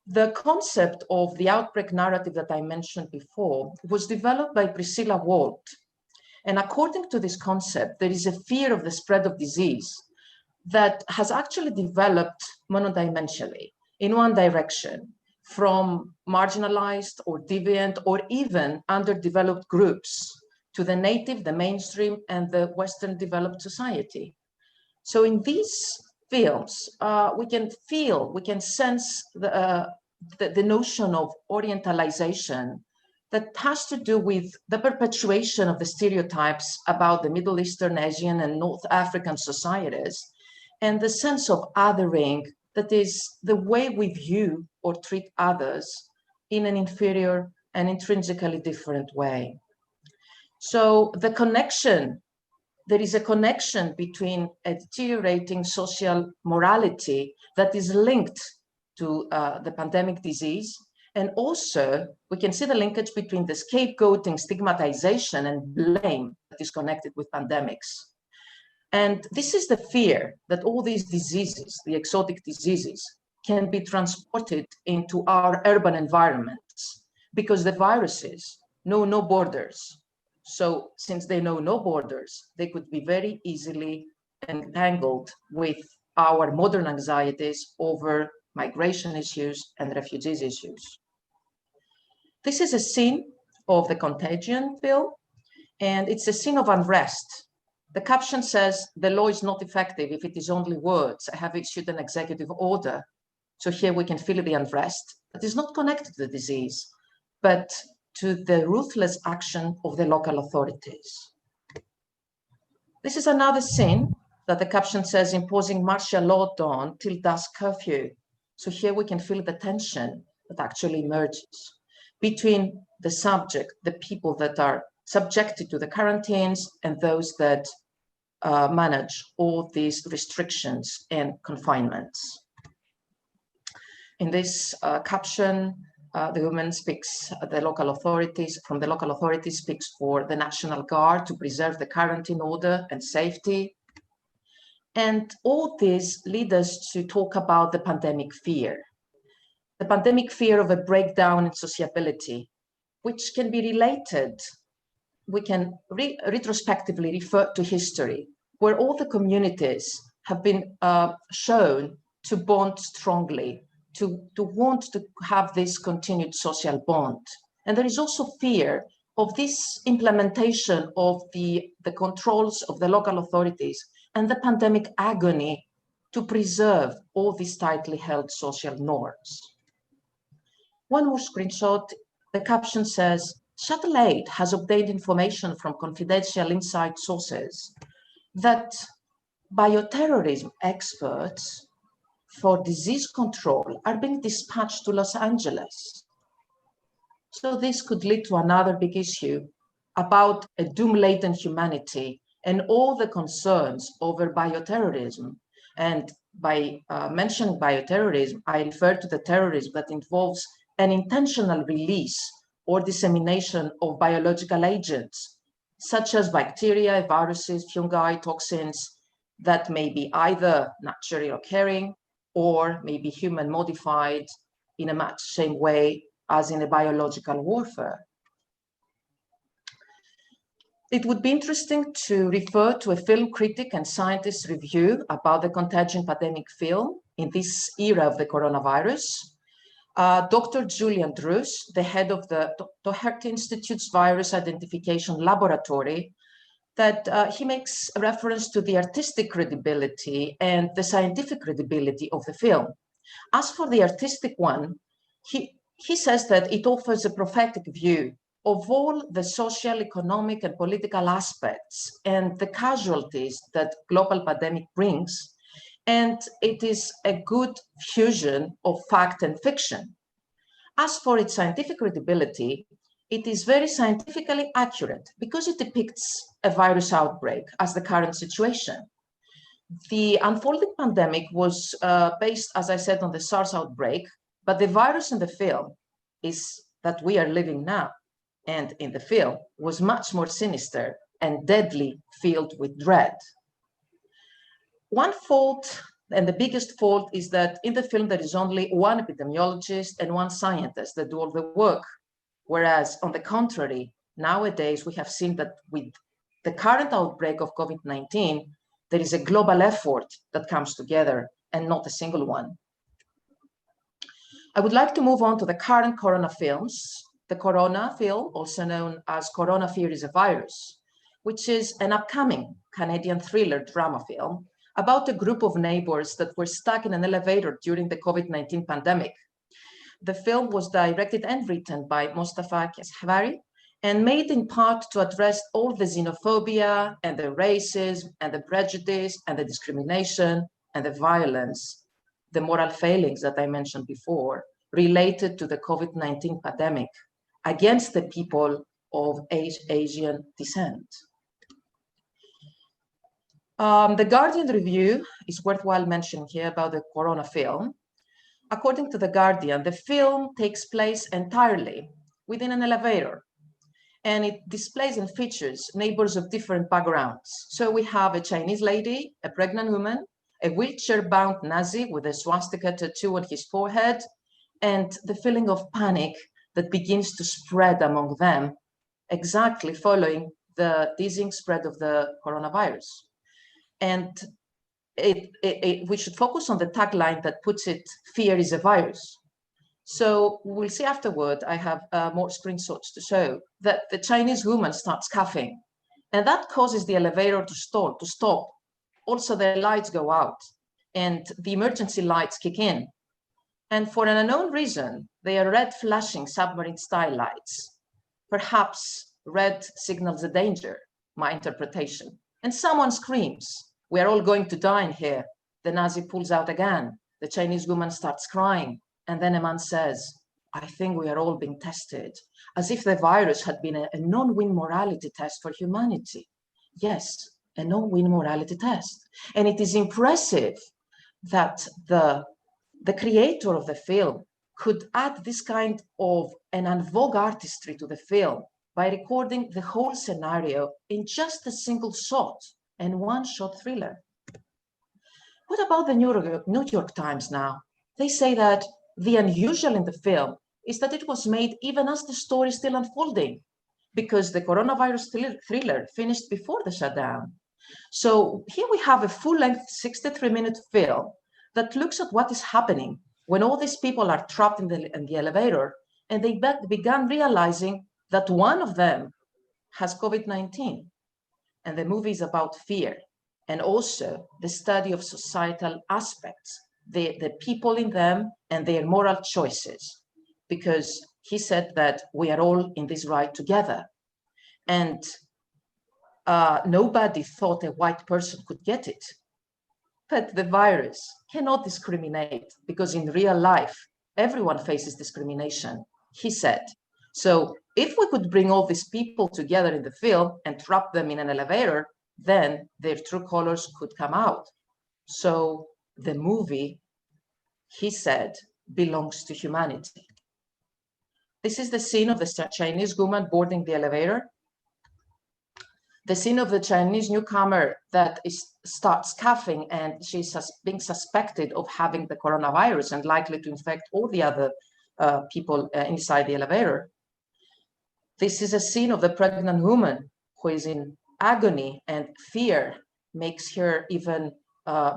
The concept of the outbreak narrative that I mentioned before was developed by Priscilla Walt. And according to this concept, there is a fear of the spread of disease that has actually developed monodimensionally in one direction, from marginalized or deviant or even underdeveloped groups to the native, the mainstream, and the Western developed society. So in these films, we can feel, we can sense the notion of orientalization that has to do with the perpetuation of the stereotypes about the Middle Eastern, Asian, and North African societies, and the sense of othering that is the way we view or treat others in an inferior and intrinsically different way. So the connection, there is a connection between a deteriorating social morality that is linked to the pandemic disease. And also we can see the linkage between the scapegoating, stigmatization, and blame that is connected with pandemics. And this is the fear that all these diseases, the exotic diseases, can be transported into our urban environments because the viruses know no borders. So since they know no borders, they could be very easily entangled with our modern anxieties over migration issues and refugees issues. This is a scene of the Contagion film, and it's a scene of unrest. The caption says, "The law is not effective if it is only words. I have issued an executive order." So here we can feel the unrest that is not connected to the disease, but to the ruthless action of the local authorities. This is another scene that the caption says, "Imposing martial law dawn till dusk curfew." So here we can feel the tension that actually emerges between the subject, the people that are subjected to the quarantines, and those that manage all these restrictions and confinements. In this caption, the woman speaks, the local authorities, from the local authorities speaks for the National Guard to preserve the quarantine order and safety. And all this leads us to talk about the pandemic fear. The pandemic fear of a breakdown in sociability, which can be related, we can retrospectively refer to history, where all the communities have been shown to bond strongly, to want to have this continued social bond. And there is also fear of this implementation of the controls of the local authorities and the pandemic agony to preserve all these tightly held social norms. One more screenshot, the caption says, Shuttle 8 has obtained information from confidential inside sources that bioterrorism experts for disease control are being dispatched to Los Angeles. So this could lead to another big issue about a doom-laden humanity and all the concerns over bioterrorism. And by mentioning bioterrorism, I refer to the terrorism that involves an intentional release or dissemination of biological agents, such as bacteria, viruses, fungi, toxins, that may be either naturally occurring or may be human modified in a much same way as in a biological warfare. It would be interesting to refer to a film critic and scientist review about the contagion pandemic film in this era of the coronavirus. Dr. Julian Drews, the head of the Doherty Institute's Virus Identification Laboratory, that he makes a reference to the artistic credibility and the scientific credibility of the film. As for the artistic one, he says that it offers a prophetic view of all the social, economic, and political aspects and the casualties that global pandemic brings, and it is a good fusion of fact and fiction. As for its scientific credibility, it is very scientifically accurate because it depicts a virus outbreak as the current situation. The unfolding pandemic was based, as I said, on the SARS outbreak, but the virus in the film is that we are living now, and in the film was much more sinister and deadly, filled with dread. One fault, and the biggest fault, is that in the film there is only one epidemiologist and one scientist that do all the work. Whereas on the contrary, nowadays we have seen that with the current outbreak of COVID-19, there is a global effort that comes together and not a single one. I would like to move on to the current corona films. The Corona film, also known as Corona Fear is a Virus, which is an upcoming Canadian thriller drama film about a group of neighbors that were stuck in an elevator during the COVID-19 pandemic. The film was directed and written by Mustafa Keshavari and made in part to address all the xenophobia and the racism and the prejudice and the discrimination and the violence, the moral failings that I mentioned before, related to the COVID-19 pandemic against the people of Asian descent. The Guardian review is worthwhile mentioning here about the Corona film. According to The Guardian, the film takes place entirely within an elevator, and it displays and features neighbors of different backgrounds. So we have a Chinese lady, a pregnant woman, a wheelchair-bound Nazi with a swastika tattoo on his forehead, and the feeling of panic that begins to spread among them, exactly following the dizzying spread of the coronavirus. And we should focus on the tagline that puts it, fear is a virus. So we'll see afterward, I have more screenshots to show, that the Chinese woman starts coughing, and that causes the elevator to stop. Also, the lights go out, and the emergency lights kick in. And for an unknown reason, they are red flashing submarine-style lights. Perhaps red signals a danger, my interpretation. And someone screams, "We are all going to die in here." The Nazi pulls out a gun. The Chinese woman starts crying. And then a man says, "I think we are all being tested," as if the virus had been a non-win morality test for humanity. Yes, a no-win morality test. And it is impressive that the creator of the film could add this kind of an en vogue artistry to the film by recording the whole scenario in just a single shot and one-shot thriller. What about the New York Times now? They say that the unusual in the film is that it was made even as the story is still unfolding, because the coronavirus thriller finished before the shutdown. So here we have a full-length 63-minute film that looks at what is happening when all these people are trapped in the elevator, and they began realizing that one of them has COVID-19. And the movie is about fear and also the study of societal aspects, the people in them and their moral choices, because he said that we are all in this ride together. And nobody thought a white person could get it. But the virus cannot discriminate because in real life, everyone faces discrimination, he said. So if we could bring all these people together in the film and trap them in an elevator, then their true colors could come out. So the movie, he said, belongs to humanity. This is the scene of the Chinese woman boarding the elevator. The scene of the Chinese newcomer that starts coughing, and she's being suspected of having the coronavirus and likely to infect all the other people inside the elevator. This is a scene of the pregnant woman who is in agony, and fear makes her even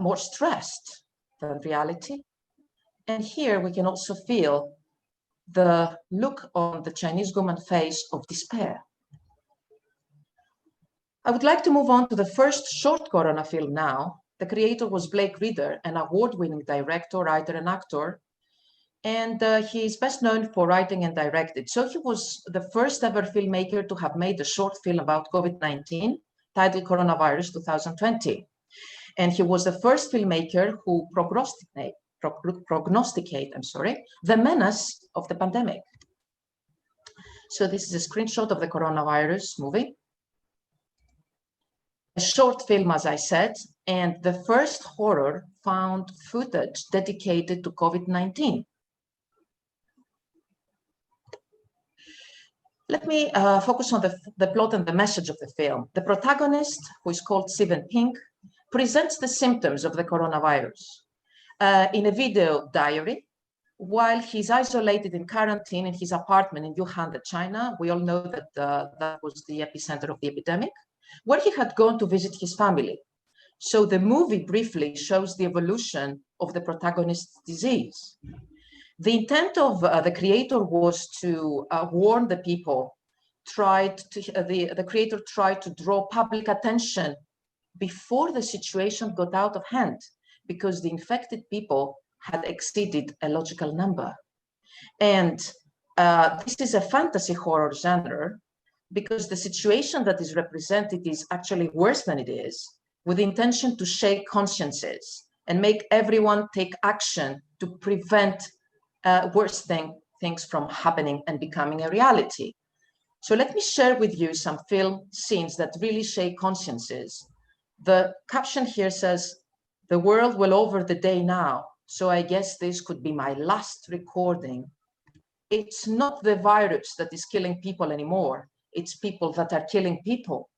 more stressed than reality. And here we can also feel the look on the Chinese woman's face of despair. I would like to move on to the first short Corona film now. The creator was Blake Reader, an award-winning director, writer, and actor. And he is best known for writing and directed. So he was the first ever filmmaker to have made a short film about COVID-19 titled Coronavirus 2020. And he was the first filmmaker who prognosticate the menace of the pandemic. So this is a screenshot of the coronavirus movie. A short film, as I said, and the first horror found footage dedicated to COVID-19. Let me focus on the plot and the message of the film. The protagonist, who is called Steven Pink, presents the symptoms of the coronavirus in a video diary while he's isolated in quarantine in his apartment in Wuhan, China. We all know that that was the epicenter of the epidemic, where he had gone to visit his family. So the movie briefly shows the evolution of the protagonist's disease. The intent of the creator was to warn the people, the creator tried to draw public attention before the situation got out of hand, because the infected people had exceeded a logical number. And this is a fantasy horror genre, because the situation that is represented is actually worse than it is, with the intention to shake consciences and make everyone take action to prevent worse things from happening and becoming a reality. So let me share with you some film scenes that really shake consciences. The caption here says, "The world will over the day now, so I guess this could be my last recording." It's not the virus that is killing people anymore. It's people that are killing people.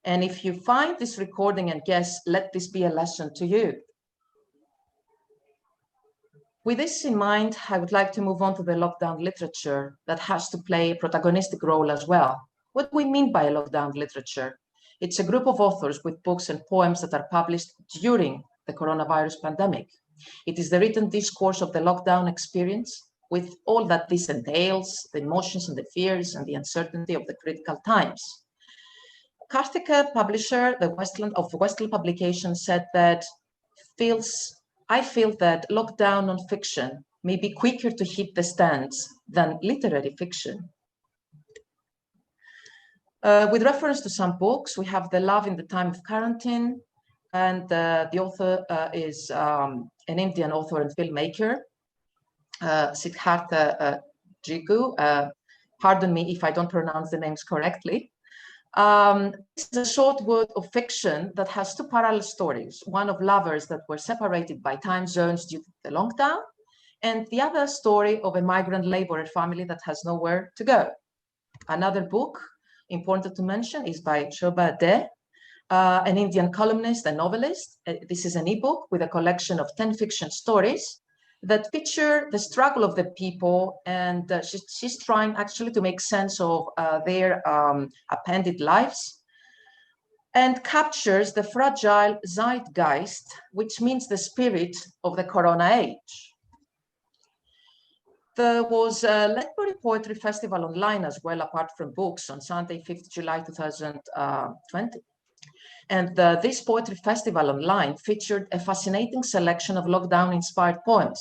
And if you find this recording and guess, let this be a lesson to you. With this in mind, I would like to move on to the lockdown literature that has to play a protagonistic role as well. What do we mean by lockdown literature? It's a group of authors with books and poems that are published during the coronavirus pandemic. It is the written discourse of the lockdown experience, with all that this entails, the emotions and the fears and the uncertainty of the critical times. Karthika, publisher of Westland Publication, said that I feel that lockdown nonfiction may be quicker to hit the stands than literary fiction. With reference to some books, we have The Love in the Time of Quarantine, and the author is an Indian author and filmmaker, Siddhartha Jigu. Pardon me if I don't pronounce the names correctly. This is a short work of fiction that has two parallel stories, one of lovers that were separated by time zones due to the lockdown, and the other story of a migrant laborer family that has nowhere to go. Another book important to mention is by Shobha De, an Indian columnist and novelist. This is an ebook with a collection of 10 fiction stories that feature the struggle of the people, and she's trying actually to make sense of their appended lives, and captures the fragile zeitgeist, which means the spirit of the Corona age. There was a Ledbury Poetry Festival online as well, apart from books, on Sunday, 5th July 2020. And this poetry festival online featured a fascinating selection of lockdown-inspired poems.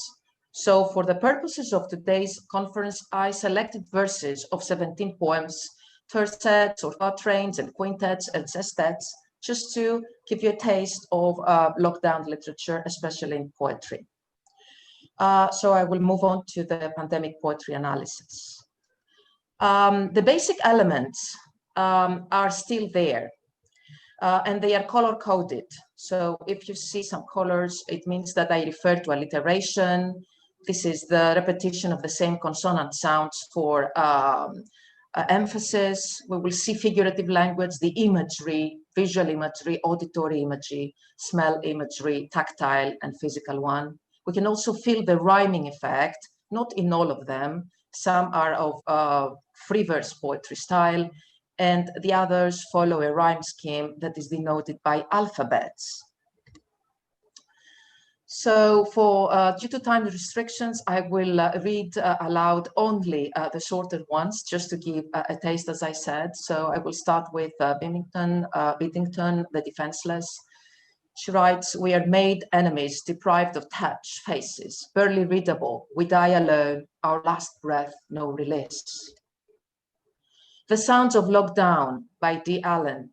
So for the purposes of today's conference, I selected verses of 17 poems, tercets or quatrains and quintets and sestets just to give you a taste of lockdown literature, especially in poetry. So I will move on to the pandemic poetry analysis. The basic elements are still there, and they are color-coded. So if you see some colors, it means that I refer to alliteration. This is the repetition of the same consonant sounds for emphasis. We will see figurative language, the imagery, visual imagery, auditory imagery, smell imagery, tactile and physical one. We can also feel the rhyming effect, not in all of them. Some are of free verse poetry style, and the others follow a rhyme scheme that is denoted by alphabets. So due to time restrictions, I will read aloud only the shorter ones, just to give a taste, as I said. So I will start with Biddington, the defenseless. She writes, "We are made enemies, deprived of touch, faces, barely readable. We die alone, our last breath, no release." The Sounds of Lockdown by D. Allen.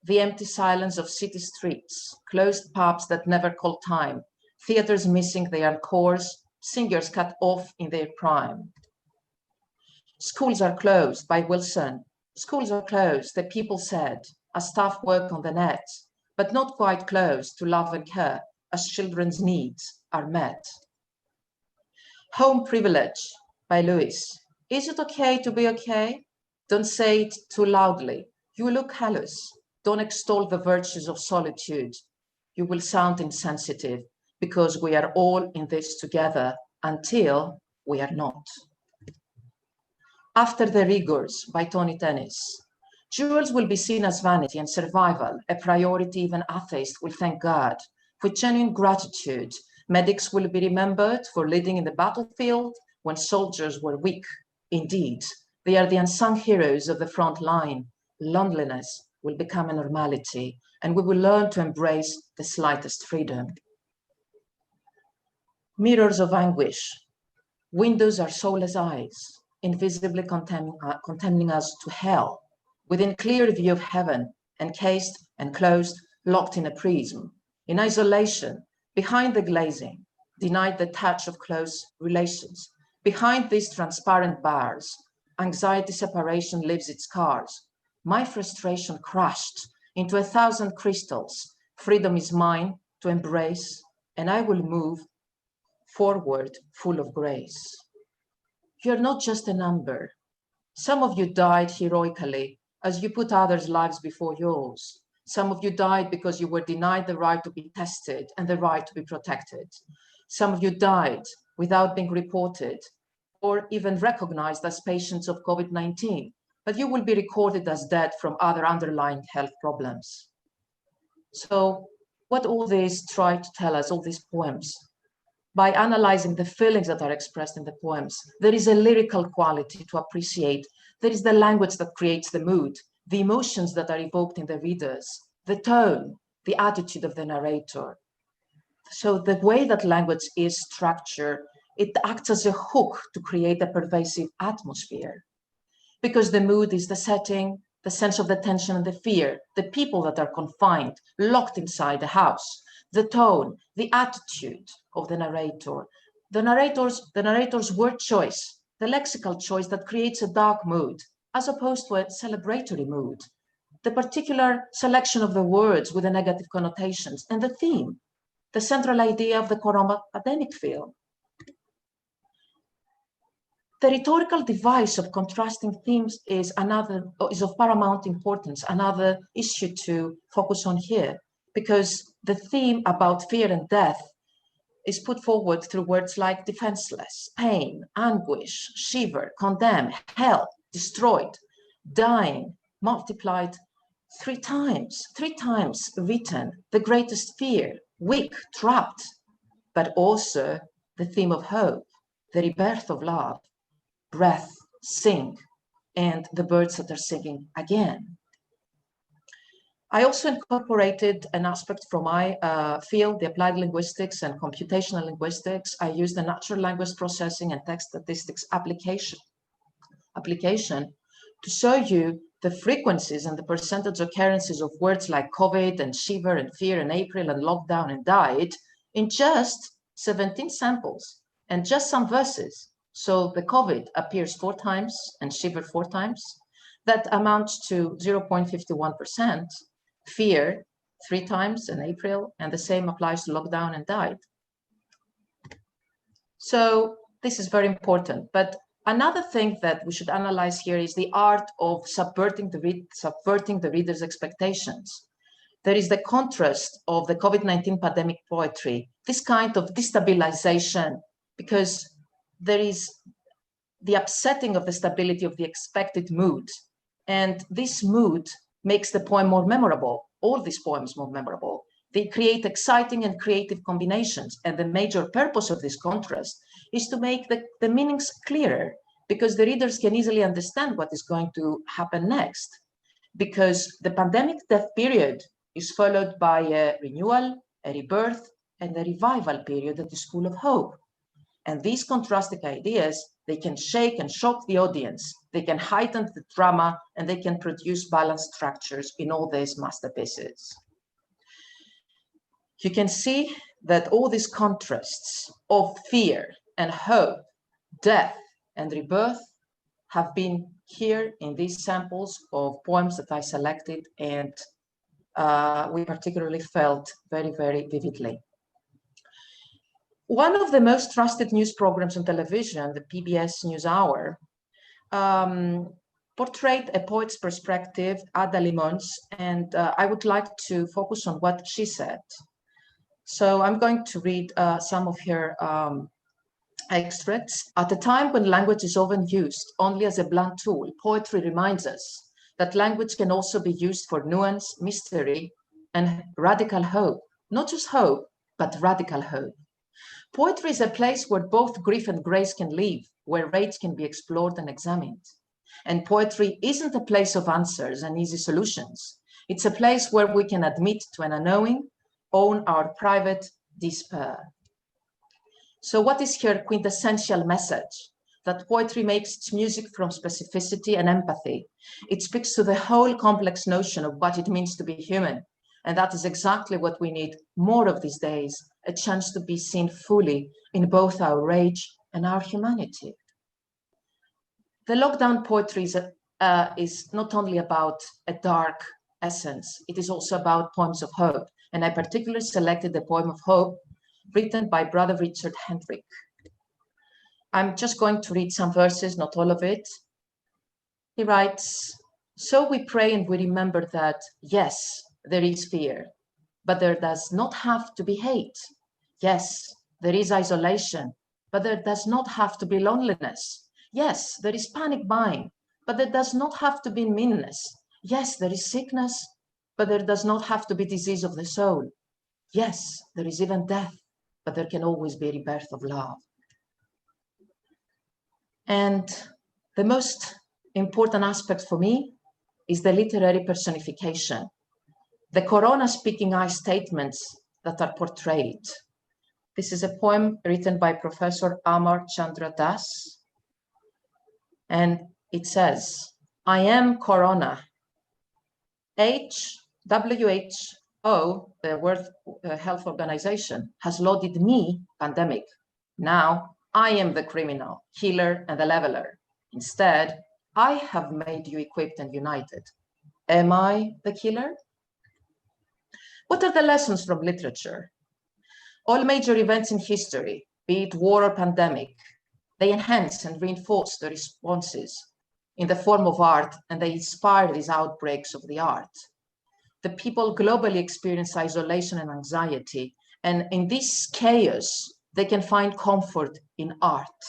The empty silence of city streets, closed pubs that never call time, theaters missing their encores, singers cut off in their prime. Schools are closed by Wilson. Schools are closed, the people said, as staff work on the net, but not quite closed to love and care as children's needs are met. Home Privilege by Lewis. Is it okay to be okay? Don't say it too loudly. You look callous. Don't extol the virtues of solitude. You will sound insensitive because we are all in this together until we are not. After the Rigors by Tony Tennis. Jewels will be seen as vanity and survival, a priority even atheists will thank God. With genuine gratitude, medics will be remembered for leading in the battlefield when soldiers were weak. Indeed, they are the unsung heroes of the front line. Loneliness will become a normality, and we will learn to embrace the slightest freedom. Mirrors of anguish. Windows are soulless eyes, invisibly condemning us to hell, within clear view of heaven, encased and closed, locked in a prism, in isolation, behind the glazing, denied the touch of close relations. Behind these transparent bars, anxiety separation leaves its scars. My frustration crushed into 1,000 crystals. Freedom is mine to embrace, and I will move forward full of grace. You're not just a number. Some of you died heroically as you put others' lives before yours. Some of you died because you were denied the right to be tested and the right to be protected. Some of you died without being reported or even recognized as patients of COVID-19, but you will be recorded as dead from other underlying health problems. So what all this try to tell us, all these poems? By analyzing the feelings that are expressed in the poems, there is a lyrical quality to appreciate. There is the language that creates the mood, the emotions that are evoked in the readers, the tone, the attitude of the narrator. So the way that language is structured, it acts as a hook to create a pervasive atmosphere. Because the mood is the setting, the sense of the tension and the fear, the people that are confined, locked inside the house, the tone, the attitude of the narrator, the narrator's word choice, the lexical choice that creates a dark mood, as opposed to a celebratory mood, the particular selection of the words with the negative connotations, and the theme, the central idea of the corona pandemic film. The rhetorical device of contrasting themes is of paramount importance, another issue to focus on here, because the theme about fear and death is put forward through words like defenseless, pain, anguish, shiver, condemn, hell, destroyed, dying, multiplied three times written, the greatest fear, weak, trapped, but also the theme of hope, the rebirth of love, breath, sing, and the birds that are singing again. I also incorporated an aspect from my field, the applied linguistics and computational linguistics. I used the natural language processing and text statistics application to show you the frequencies and the percentage occurrences of words like COVID and shiver and fear and April and lockdown and died in just 17 samples and just some verses. So the COVID appears 4 times and shiver 4 times. That amounts to 0.51%. Fear 3 times in April, and the same applies to lockdown and died. So this is very important. But another thing that we should analyze here is the art of subverting the reader's expectations. There is the contrast of the COVID-19 pandemic poetry, this kind of destabilization, because there is the upsetting of the stability of the expected mood. And this mood makes the poem more memorable, all these poems more memorable. They create exciting and creative combinations. And the major purpose of this contrast is to make the meanings clearer, because the readers can easily understand what is going to happen next. Because the pandemic death period is followed by a renewal, a rebirth, and a revival period that is full of hope. And these contrasting ideas, they can shake and shock the audience. They can heighten the drama, and they can produce balanced structures in all these masterpieces. You can see that all these contrasts of fear and hope, death and rebirth have been here in these samples of poems that I selected, and we particularly felt very, very vividly. One of the most trusted news programs on television, the PBS NewsHour, portrayed a poet's perspective, Ada Limons, and I would like to focus on what she said. So I'm going to read some of her extracts. At a time when language is often used only as a blunt tool, poetry reminds us that language can also be used for nuance, mystery, and radical hope. Not just hope, but radical hope. Poetry is a place where both grief and grace can live, where rage can be explored and examined. And poetry isn't a place of answers and easy solutions. It's a place where we can admit to an unknowing, own our private despair. So what is her quintessential message? That poetry makes its music from specificity and empathy. It speaks to the whole complex notion of what it means to be human. And that is exactly what we need more of these days, a chance to be seen fully in both our rage and our humanity. The lockdown poetry is not only about a dark essence, it is also about poems of hope. And I particularly selected the poem of hope written by Brother Richard Hendrick. I'm just going to read some verses, not all of it. He writes, "So we pray and we remember that, yes, there is fear, but there does not have to be hate. Yes, there is isolation, but there does not have to be loneliness. Yes, there is panic buying, but there does not have to be meanness. Yes, there is sickness, but there does not have to be disease of the soul. Yes, there is even death, but there can always be rebirth of love." And the most important aspect for me is the literary personification. The Corona speaking eye statements that are portrayed. This is a poem written by Professor Amar Chandra Das. And it says, "I am Corona. WHO, the World Health Organization, has lauded me, pandemic. Now I am the criminal, healer, and the leveler. Instead, I have made you equipped and united. Am I the killer?" What are the lessons from literature? All major events in history, be it war or pandemic, they enhance and reinforce the responses in the form of art, and they inspire these outbreaks of the art. The people globally experience isolation and anxiety, and in this chaos, they can find comfort in art.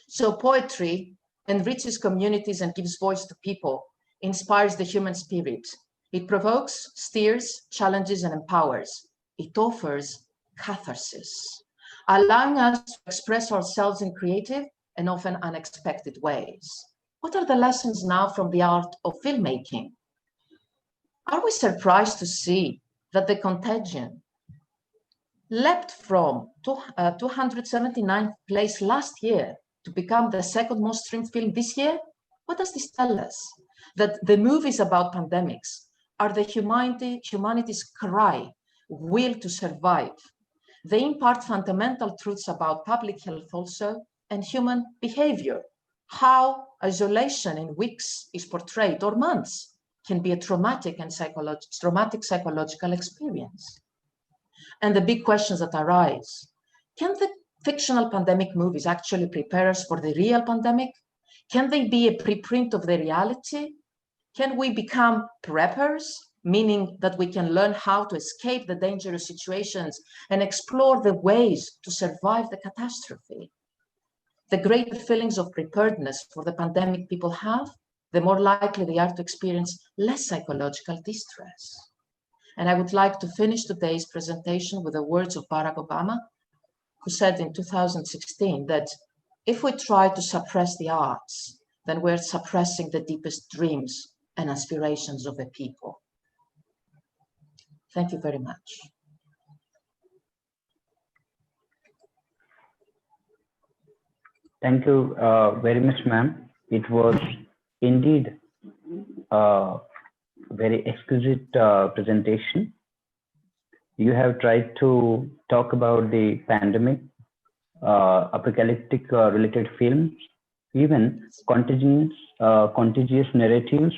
So poetry enriches communities and gives voice to people, inspires the human spirit. It provokes, steers, challenges, and empowers. It offers catharsis, allowing us to express ourselves in creative and often unexpected ways. What are the lessons now from the art of filmmaking? Are we surprised to see that The Contagion leapt from 279th place last year to become the second most streamed film this year? What does this tell us? That the movies about pandemics are the humanity's cry, will to survive. They impart fundamental truths about public health also and human behavior. How isolation in weeks is portrayed, or months, can be a traumatic psychological experience. And the big questions that arise: can the fictional pandemic movies actually prepare us for the real pandemic? Can they be a preprint of the reality? Can we become preppers, meaning that we can learn how to escape the dangerous situations and explore the ways to survive the catastrophe? The greater feelings of preparedness for the pandemic people have, the more likely they are to experience less psychological distress. And I would like to finish today's presentation with the words of Barack Obama, who said in 2016 that if we try to suppress the arts, then we're suppressing the deepest dreams and aspirations of the people. Thank you very much. Thank you very much, ma'am. It was indeed a very exquisite presentation. You have tried to talk about the pandemic, apocalyptic related films, even contagious narratives,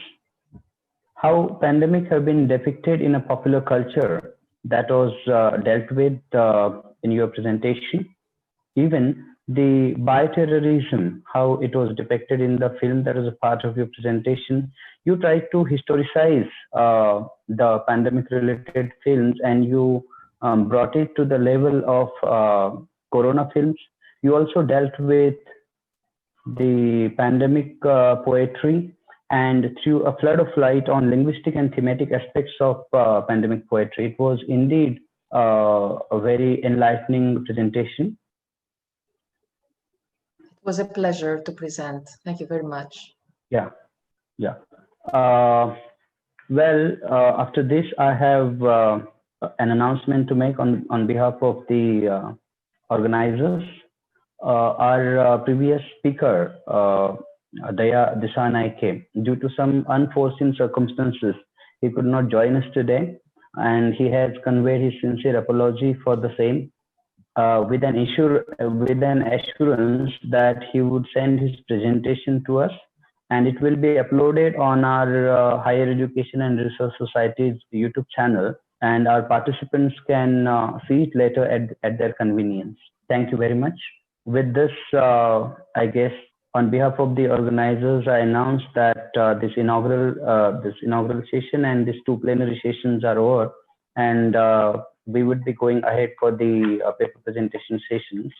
how pandemics have been depicted in a popular culture that was dealt with in your presentation. Even the bioterrorism, how it was depicted in the film that was a part of your presentation. You tried to historicize the pandemic related films, and you brought it to the level of Corona films. You also dealt with the pandemic poetry and threw a flood of light on linguistic and thematic aspects of pandemic poetry. It was indeed a very enlightening presentation. It was a pleasure to present. Thank you very much. Yeah. After this, I have an announcement to make on behalf of the organizers. Our previous speaker, Daya Disanaike, due to some unforeseen circumstances, he could not join us today, and he has conveyed his sincere apology for the same, with an assurance that he would send his presentation to us, and it will be uploaded on our Higher Education and Research Society's YouTube channel, and our participants can see it later at their convenience. Thank you very much. With this, I guess, on behalf of the organizers, I announce that this inaugural session and these two plenary sessions are over, and we would be going ahead for the paper presentation sessions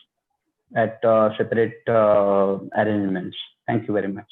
at separate arrangements. Thank you very much.